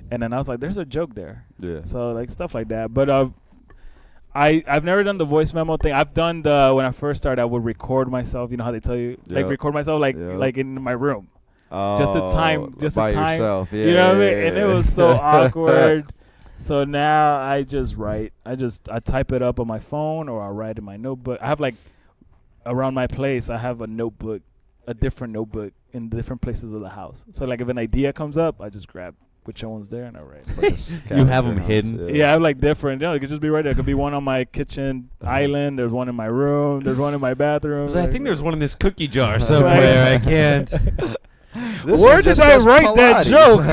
And then I was like, there's a joke there. Yeah. So like stuff like that. But I've never done the voice memo thing. I've done when I first started, I would record myself. You know how they tell you, like record myself like in my room. Just a time, by yourself. Yeah, you know what I mean? yeah, And it yeah. was so awkward. So now I just write. I type it up on my phone, or I'll write in my notebook. I have like around my place, I have a notebook, a different notebook in different places of the house. So like if an idea comes up, I just grab whichever one's there and I write. You have them hidden? Yeah, I have like different. You know, it could just be right there. It could be one on my kitchen island. There's one in my room. There's one in my bathroom. I think there's one in this cookie jar somewhere. I can't. Where did I write that joke?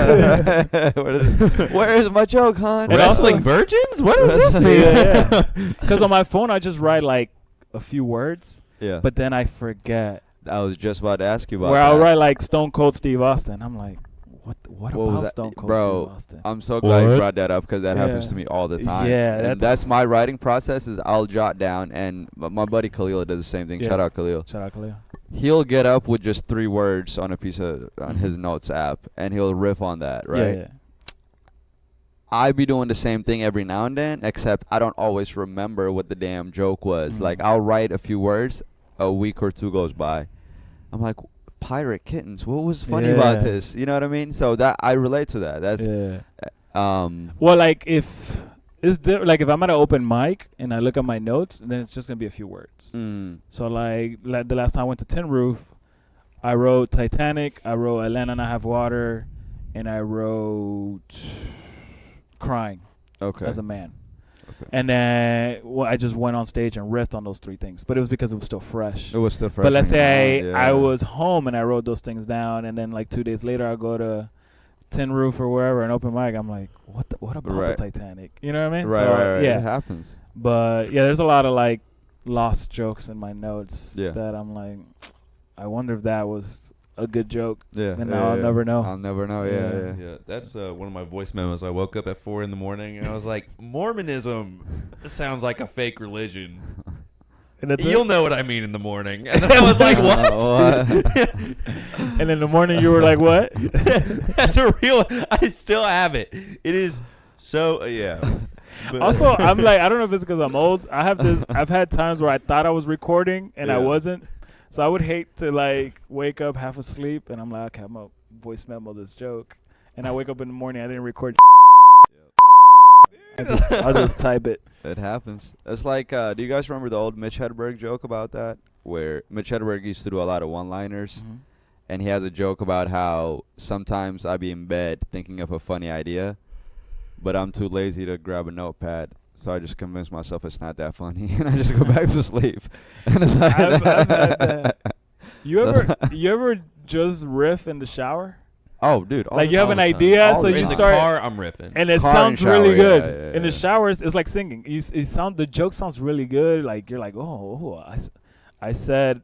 Where is my joke, hon? Wrestling virgins? What does this mean? Because on my phone, I just write like a few words. Yeah. But then I forget. I was just about to ask you about where that. I'll write like Stone Cold Steve Austin. I'm like, what was about that? Stone Cold Bro, Steve Austin? I'm so glad you brought that up, because that happens to me all the time. Yeah, and that's my writing process. Is I'll jot down, and my buddy Khalil does the same thing. Shout out Khalil. Shout out Khalil. He'll get up with just 3 words on a piece of his notes app, and he'll riff on that, right? Yeah. I be doing the same thing every now and then, except I don't always remember what the damn joke was. Like I'll write a few words, a week or 2 goes by, I'm like, pirate kittens, what was funny about this? You know what I mean? So that I relate to that. That's well, like if like if I'm at an open mic and I look at my notes, then it's just gonna be a few words. So like the last time I went to Tin Roof, I wrote Titanic, I wrote Atlanta and I Have Water, and I wrote Crying as a man. And then I just went on stage and riffed on those 3 things, but it was because it was still fresh. It was still fresh. But let's say I was home and I wrote those things down, and then like 2 days later I go to Tin Roof or wherever, an open mic. I'm like, what about the Titanic? You know what I mean? Right. Yeah, it happens. But yeah, there's a lot of like lost jokes in my notes that I'm like, I wonder if that was a good joke. And now I'll never know. I'll never know. Yeah. That's one of my voice memos. I woke up at 4 a.m. and I was like, Mormonism. This sounds like a fake religion. And you'll know what I mean in the morning. And then I was like, what? And in the morning you were like, what? That's a real. I still have it. It is so But also, I'm like, I don't know if it's because I'm old. I've had times where I thought I was recording and I wasn't. So I would hate to like wake up half asleep and I'm like, okay, I'm gonna voice memo this joke, and I wake up in the morning, I didn't record. I'll just type it. It happens. It's like, do you guys remember the old Mitch Hedberg joke about that? Where Mitch Hedberg used to do a lot of one-liners, and he has a joke about how sometimes I be in bed thinking of a funny idea, but I'm too lazy to grab a notepad, So I just convinced myself it's not that funny, and I just go back to sleep. And it's like I've had that. You ever just riff in the shower? Oh, dude! Like you have an idea, so you in start. the car, I'm riffing. And it Car sounds and really shower, good. yeah, In the yeah. showers, it's like singing. The joke sounds really good. Like you're like, I said,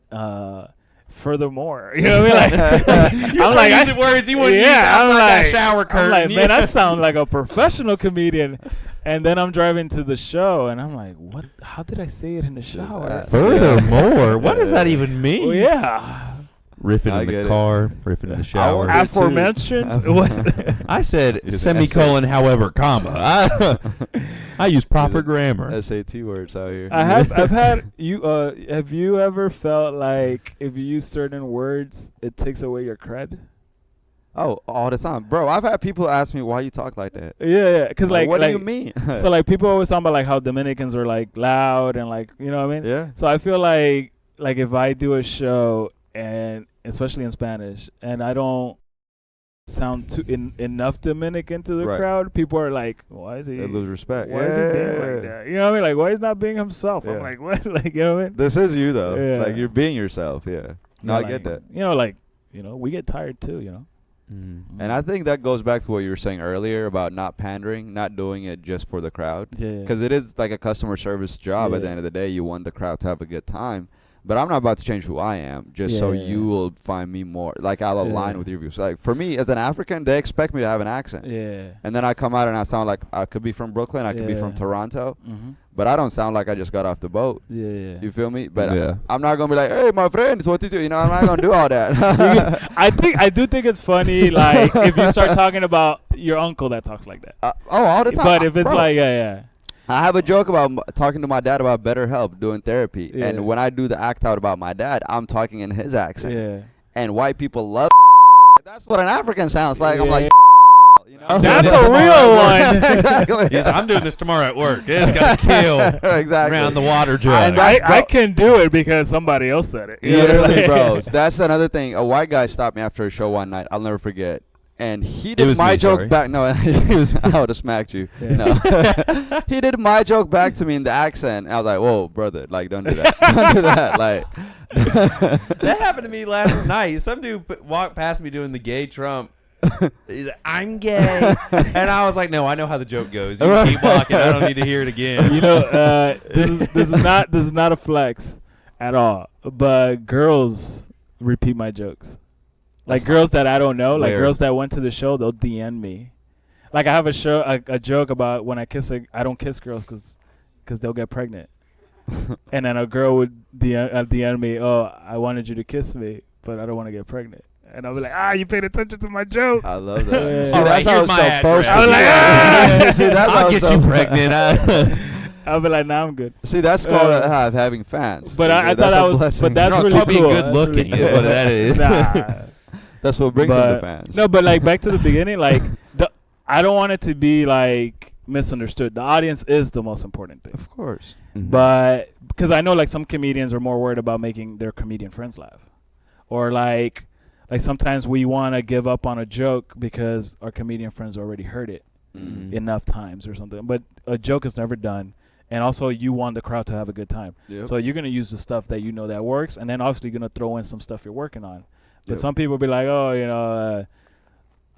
furthermore. You know what I mean? Like, I'm like using words you wouldn't use outside that shower curtain. I'm like, man, that sounds like a professional comedian. And then I'm driving to the show, and I'm like, what? How did I say it in the shower? Furthermore, what does that even mean? Oh, yeah. Riffing I in the get it. car, riffing in the shower. I- Aforementioned. What? I said It's an semicolon, however, comma. I use proper Is it- grammar. SAT words out here. I've had you. Have you ever felt like if you use certain words, it takes away your cred? Oh, all the time, bro. I've had people ask me why you talk like that. Yeah. Because what do you mean? So like people always talk about like how Dominicans are like loud and like you know what I mean. Yeah. So I feel like if I do a show and especially in Spanish and I don't sound too enough Dominican to the Right. crowd, people are like, why is he? They lose respect. Why is he being like that? You know what I mean? Like why is he not being himself? Yeah. I'm like what? Like you know what I mean? This is you though. Yeah. Like you're being yourself. Yeah. No, I get that. You know, we get tired too. You know. And I think that goes back to what you were saying earlier about not pandering, not doing it just for the crowd. Yeah. Because it is like a customer service job. At the Yeah. end of the day, you want the crowd to have a good time. But I'm not about to change who I am just so Yeah. you will find me more. Like I'll align Yeah. with your views. Like for me, as an African, they expect me to have an accent. Yeah. And then I come out and I sound like I could be from Brooklyn, I could be from Yeah. Toronto, Mm-hmm. but I don't sound like I just got off the boat. Yeah. You feel me? But Yeah. I'm not gonna be like, hey, my friends, what you do? You know, I'm not gonna do all that. I do think it's funny, like if you start talking about your uncle that talks like that. All the time. But if it's Bro, like, yeah. I have a joke about talking to my dad about BetterHelp, doing therapy, Yeah. and when I do the act out about my dad, I'm talking in his accent, Yeah. and white people love that. That's what an African sounds like. I'm like, you know? That's this a tomorrow real at one. Exactly. He's like, I'm doing this tomorrow at work. It's got to kill Exactly. around the water And jug. that's- I can do it because somebody else said it. You know, Literally, like- bro. That's another thing. A white guy stopped me after a show one night. I'll never forget. And he did was my me, joke sorry. back. No, he was. I would have smacked you. Yeah. No, he did my joke back to me in the accent. I was like, "Whoa, brother! Like, don't do that. Don't do that. Like." That happened to me last night. Some dude walked past me doing the gay Trump. He's like, I'm gay. And I was like, no, I know how the joke goes. You can keep walking. I don't need to hear it again. You know, this is not a flex at all. But girls repeat my jokes. Like girls that I don't know, like Where? girls that went to the show, they'll DM me. Like I have a joke about when I I don't kiss girls because they'll get pregnant. And then a girl would DM me, oh, I wanted you to kiss me, but I don't want to get pregnant. And I'll be like, you paid attention to my joke. I love that. Yeah. See, All right, that's how here's it's my supposed address. to I was be. like, Yeah, see, that's how I'll it's get you supposed- pregnant. I'll be like, nah, I'm good. See, that's called having fans. But See, I that's thought a I was, blessing. but that's No, it's really called being cool. good That's looking really is cool. what that is. Nah. That's what brings him But- the fans. No, but like back to the beginning, like I don't want it to be like misunderstood. The audience is the most important thing. Of course. But because I know like some comedians are more worried about making their comedian friends laugh, or like sometimes we want to give up on a joke because our comedian friends already heard it Mm. enough times or something. But a joke is never done, and also you want the crowd to have a good time. Yep. So you're gonna use the stuff that you know that works, and then obviously you're gonna throw in some stuff you're working on. But Yep. some people be like, oh, you know,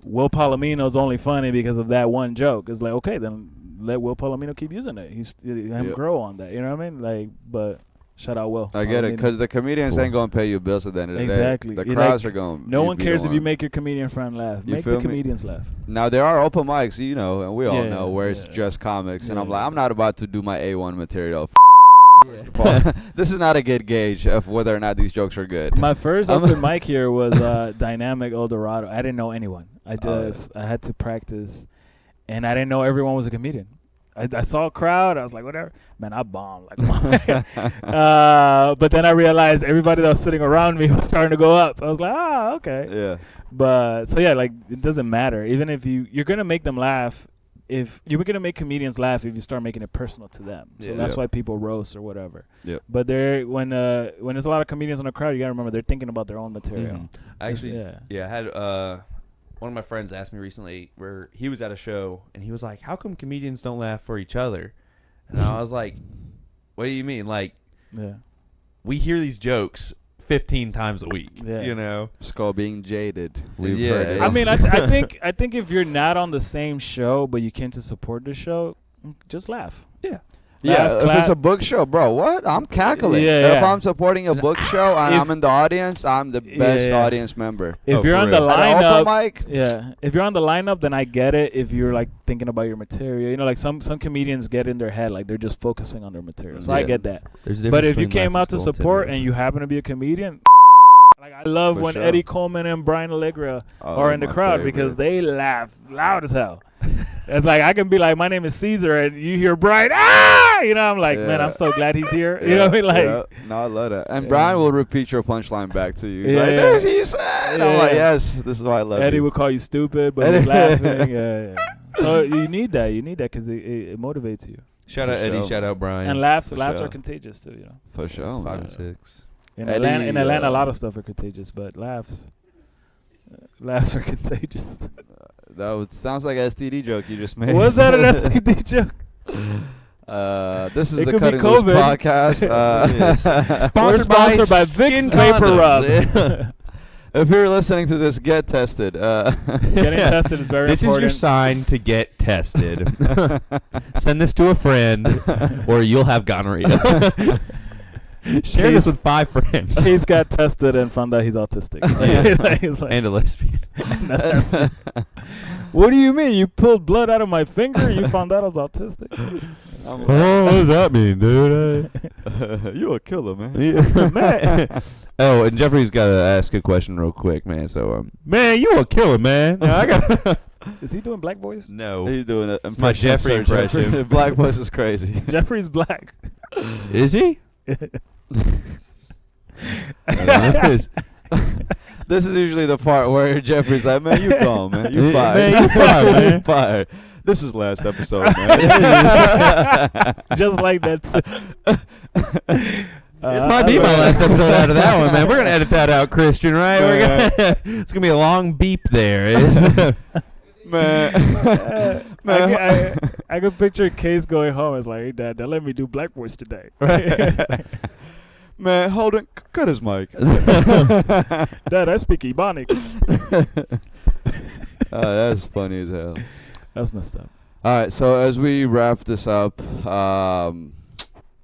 Will Palomino's only funny because of that one joke. It's like, okay, then let Will Palomino keep using it. Him Yep. grow on that. You know what I mean? Like, but shout out Will. I get it, Palomino. because the comedians ain't going to pay you bills at the end of the Exactly. day. The You crowds like- are going No one cares if you make. make your comedian friend laugh. You Make feel the me? comedians laugh. Now, there are open mics, you know, and we all Yeah, know, where it's yeah. just comics. And I'm Yeah. like, I'm not about to do my A1 material. This is not a good gauge of whether or not these jokes are good. My first open mic here was Dynamic Eldorado. I didn't know anyone. I had to practice, and I didn't know everyone was a comedian. I saw a crowd. I was like, whatever. Man, I bombed. Like, but then I realized everybody that was sitting around me was starting to go up. I was like, okay. Yeah. But so yeah, like it doesn't matter. Even if you're gonna make them laugh. If you're gonna make comedians laugh, if you start making it personal to them, so Yeah. that's Yep. why people roast or whatever. Yep. But when there's a lot of comedians in the crowd, you gotta remember they're thinking about their own material. Actually, Yeah. I had one of my friends asked me recently where he was at a show and he was like, "How come comedians don't laugh for each other?" And I was like, what do you mean? Like, Yeah. we hear these jokes 15 times a week, Yeah. you know? It's called being jaded. We've Yeah. heard it. I mean, I think if you're not on the same show, but you came to support the show, just laugh. Yeah. Yeah, Laugh, if it's clap. a book show, bro, what? I'm cackling. Yeah, If yeah. I'm supporting a book show and If- I'm in the audience, I'm the best yeah. audience member. If Oh, you're for on the real. At an lineup, open mic, yeah. If you're on the lineup, then I get it. If you're like thinking about your material, you know, like some comedians get in their head, like they're just focusing on their material. So I Yeah. get that. There's a But difference if you between came laughing out to school support Tinder. and you happen to be a comedian, like I love For when sure. Eddie Coleman and Brian Allegra Oh, are in the my crowd because favorites. they laugh loud as hell. It's like I can be like, my name is Cesar, and you hear Brian, ah, you know, I'm like, man, Yeah. I'm so glad he's here. You know what I mean? Like, yeah. No, I love that. And Yeah. Brian will repeat your punchline back to you. Yeah. Like, this he said. I'm like, Yeah. yes, this is why I love Eddie you. would call you stupid, but Eddie- he's laughing. Yeah. So you need that. You need that because it motivates you. Shout For out Eddie, sure. shout out Brian. And laughs For are sure. contagious too. You know, For sure, 5 man. and 6. in Eddie, Atlanta, a lot of stuff are contagious, but laughs are contagious. Sounds like an STD joke you just made. Was that an STD joke? This is It the could be Kuttin Loose COVID. Podcast. Yes. We're sponsored by Vicks Skin Vapor condoms. Rub. If you're listening to this, get tested. Getting tested is very This important. is your sign to get tested. Send this to a friend, or you'll have gonorrhea. Share this with 5 friends. Case got tested and found out he's autistic. He's like, And a lesbian. what do you mean? You pulled blood out of my finger? You found out I was autistic? I'm Oh, what does that mean, dude? you a killer, man. Man. Oh, and Jeffrey's got to ask a question real quick, man. So, man, you a killer, man. Now, I got. Is he doing black voice? No. He's doing it. It's my Jeffrey impression. Black voice is crazy. Jeffrey's black. Is he? This is usually the part where Jeffrey's like, man, you gone, man. You fired. Man, you fired, man. You fired. This was last episode, man. Just like that. This might be my last episode out of that one, man. We're gonna edit that out, Christian, right? We're gonna it's gonna be a long beep there. Man. Man. I could picture Case going home. It's like, hey, Dad, let me do black voice today. Man, hold on. Cut his mic. Dad, I speak Ebonics. That's funny as hell. That's messed up. All right, so as we wrap this up,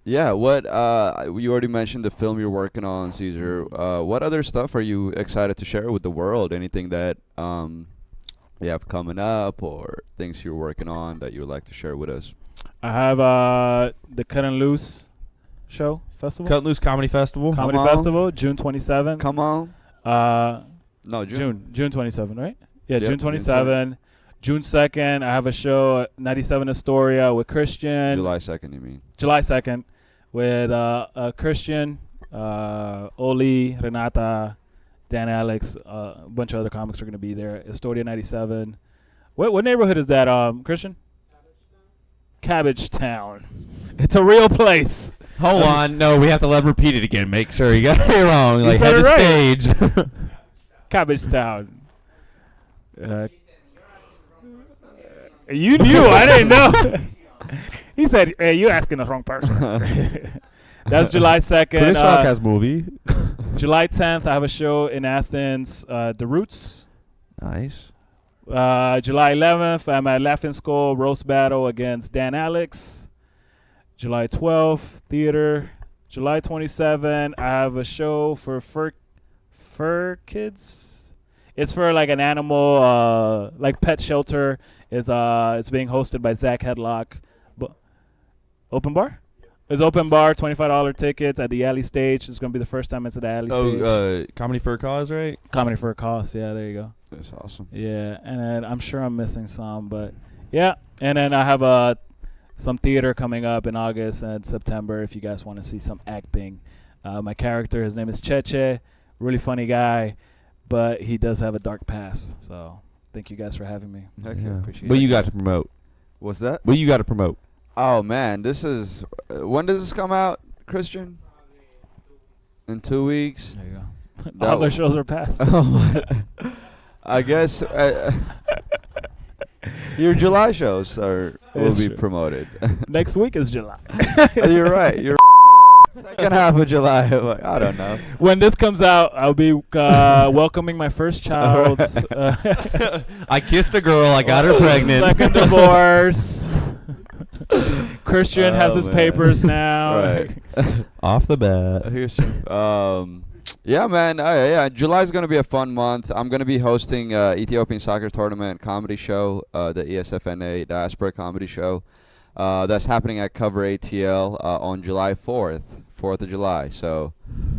yeah, what you already mentioned the film you're working on, Cesar. What other stuff are you excited to share with the world? Anything that you have coming up, or things you're working on that you would like to share with us? I have the Kuttin Loose show festival. Kuttin Loose Comedy Festival. Comedy Come on. Festival, June 27. Come on. No, June 27, right? Yeah, Yep, June 27. June 2nd, I have a show at 97 Astoria with Christian. July 2nd, you mean? July 2nd with Christian, Oli, Renata, Dan Alex, a bunch of other comics are going to be there. Astoria 97. What neighborhood is that, Christian? Cabbagetown. It's a real place. Hold on, no, we have to let him repeat it again. Make sure you got it wrong. You Like said head it to right. stage. Cabbagetown. You knew. I didn't know. He said, hey, you're asking the wrong person. That's July 2nd. Chris Rock has movie. July 10th, I have a show in Athens, The Roots. Nice. July 11th, I'm at Laughing Skull Roast Battle against Dan Alex. July 12th, theater. July 27th, I have a show for fur kids. It's for like an animal, like pet shelter. It's being hosted by Zach Headlock. Open bar? It's open bar, $25 tickets at the Alley Stage. It's going to be the first time it's at the Alley Stage. Comedy for a Cause, right? Comedy for a Cost. Yeah, there you go. That's awesome. Yeah, and then I'm sure I'm missing some, but yeah. And then I have some theater coming up in August and September if you guys want to see some acting. My character, his name is Cheche, really funny guy, but he does have a dark past. So thank you guys for having me. Heck yeah. Appreciate What it. you got to promote? What's that? What you got to promote? Oh, man, this is... when does this come out, Christian? In 2 weeks? There you go. That All their w- shows are past. Oh, my. I guess... Your July shows will It's be true. promoted. Next week is July. You're right. You're second half of July. Like, I don't know. When this comes out, I'll be welcoming my first child. I kissed a girl. I got her pregnant. Second divorce. Christian has Oh, his man. papers now. Right. Off the bat. Here's yeah, man. Yeah, July's gonna be a fun month. I'm gonna be hosting Ethiopian Soccer Tournament comedy show, the ESFNA Diaspora Comedy Show. That's happening at Cover ATL on July 4th of July. So,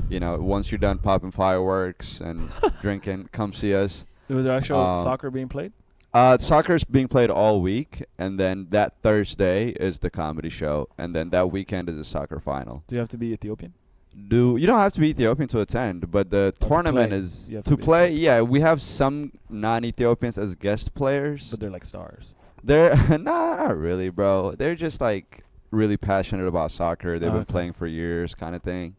once you're done popping fireworks and drinking, come see us. Was there actual soccer being played? Soccer is being played all week, and then that Thursday is the comedy show, and then that weekend is the soccer final. Do you have to be Ethiopian? You don't have to be Ethiopian to attend, but the tournament play. is You have to to be play. Ethiopian. Yeah, we have some non-Ethiopians as guest players. But they're like stars. They're not really, bro. They're just like really passionate about soccer. They've been Okay. playing for years, kind of thing.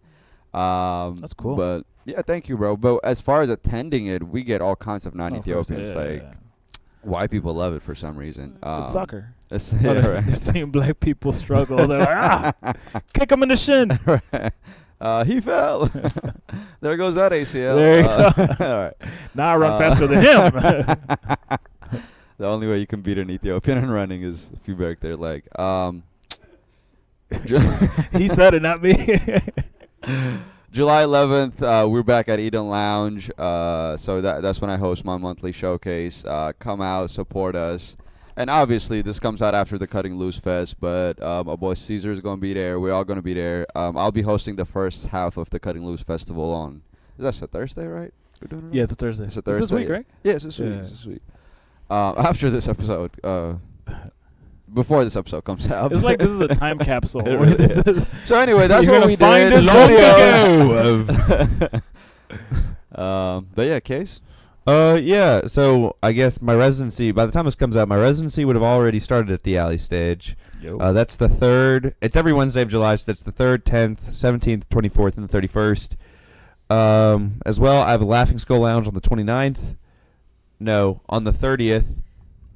That's cool. But yeah, thank you, bro. But as far as attending it, we get all kinds of Oh, of course, non-Ethiopians. yeah, like yeah. white people love it for some reason. It's soccer. It's, Oh, yeah, they're right. seeing black people struggle. They're like, kick him in the shin. Right. He fell. There goes that ACL. There you go. All right. Now I run faster than him. The only way you can beat an Ethiopian in running is if you break their leg. He said it, not me. July 11th, we're back at Eden Lounge. So that's when I host my monthly showcase. Come out, support us. And obviously, this comes out after the Kuttin Loose Fest, but my boy Cesar is going to be there. We're all going to be there. I'll be hosting the first half of the Kuttin Loose Festival on, is that a Thursday, right? We're doing it right? Yeah, it's a Thursday. It's a It's this Thursday. week, right? Yeah, it's this week. Yeah. It's this week. After this episode, before this episode comes out. It's like this is a time capsule. It really is. So anyway, that's You're what gonna we find did. this Long but yeah, Case. Yeah. So I guess my residency. By the time this comes out, my residency would have already started at the Alley Stage. That's the 3rd. It's every Wednesday of July. So that's the 3rd, 10th, 17th, 24th, and the 31st. As well, I have a Laughing Skull Lounge on the 29th. No, on the 30th.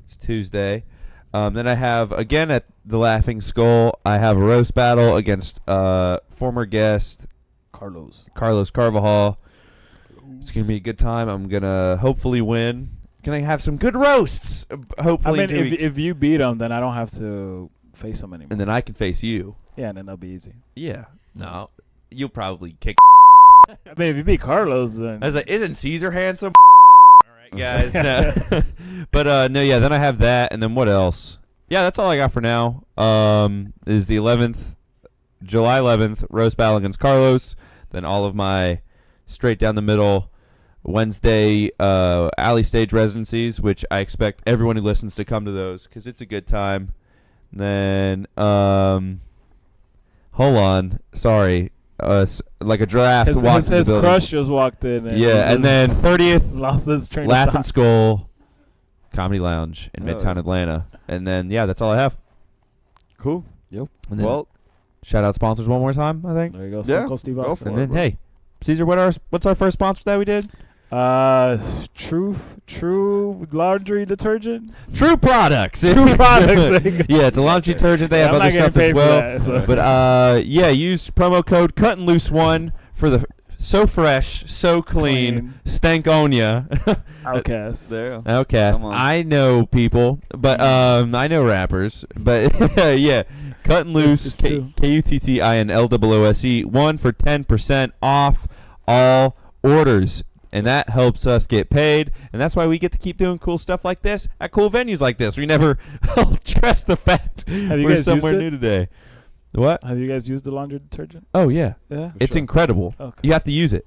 It's Tuesday. Then I have, again at the Laughing Skull, I have a roast battle against former guest Carlos. Carlos Carvajal. It's going to be a good time. I'm going to hopefully win. Going to have some good roasts, hopefully. I in mean, 2 weeks. if you beat him, then I don't have to face him anymore. And then I can face you. Yeah, and then that'll be easy. Yeah. No. You'll probably kick. I mean, if you beat Carlos, then I was like, isn't Caesar handsome? All right, guys. No. But, no, yeah, then I have that. And then what else? Yeah, that's all I got for now. Is the 11th, July 11th, roast battle against Carlos. Then all of my straight down the middle Wednesday Alley Stage residencies, which I expect everyone who listens to come to those because it's a good time. And then, hold on. Sorry. Like a draft his walked in the building. crush just walked in. And Yeah, and then 30th, lost his train Laughing of thought. Skull Comedy Lounge in Oh, Midtown yeah. Atlanta. And then, yeah, that's all I have. Cool. Yep. And then Well, shout out sponsors one more time, I think. There you go. Yeah, Stone Cold Steve go Austin. for And it, then, bro. hey, Caesar, what's our first sponsor that we did? True laundry detergent. True Products. True Products. Yeah, it's a laundry detergent. They Yeah, have I'm other not getting stuff as paid for well. that, so. But yeah, use promo code Kuttin Loose 1 for the so fresh, so clean, Stankonia. Outcast. there. Outcast. Come on. I know people, but I know rappers. But yeah, Kuttin Loose, It's two. KUTTINLOOSE 1 for 10% off all orders. And that helps us get paid, and that's why we get to keep doing cool stuff like this at cool venues like this. We never stress the fact Have you we're guys somewhere used it? new today. What? Have you guys used the laundry detergent? Oh, yeah. Yeah. It's sure. incredible. Okay. You have to use it.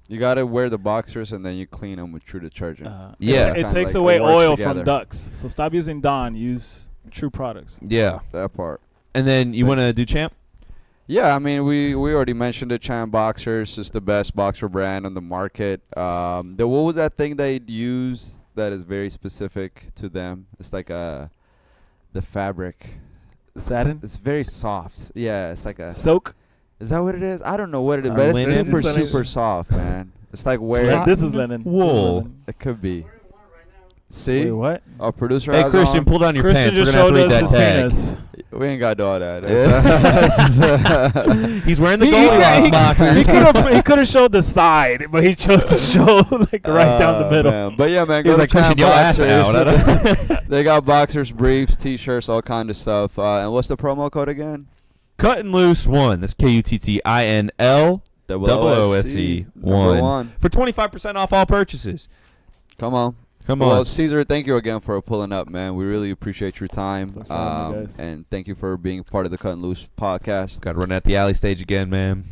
You gotta wear the boxers and then you clean them with True Detergent. Yeah. It Kinda takes like away it works oil together. from ducks. So stop using Dawn. Use True Products. Yeah. That part. And then you want to do Champ? Yeah, I mean, we already mentioned it. Champ Boxers is the best boxer brand on the market. What was that thing they use that is very specific to them? It's like the fabric. Satin? It's very soft. Yeah, it's like a. Soak. Is that what it is? I don't know what it is, Or but it's linen? super It's like- super soft, man. It's like Yeah, wearing. this is linen. Wool. It could be. See? Wait, what? Our producer Hey, has Christian, on. pull down your Christian pants. We're just going to have showed to us read his that tag. penis. We ain't got to do all that. He's wearing the He Goldilocks boxers. could have showed the side, but he chose to show like right down the middle. Man. But yeah, man, He was go like, to Christian, your ass Boxers. out. They got boxers, briefs, t-shirts, all kind of stuff. And what's the promo code again? Kuttin Loose 1. That's KUTTINL OOSE Number 1 for 25% off all purchases. Come on. Come Well, on. Cesar, thank you again for pulling up, man. We really appreciate your time. Thanks for having me, guys. And thank you for being part of the Kuttin Loose podcast. Got to run at the alley stage again, man.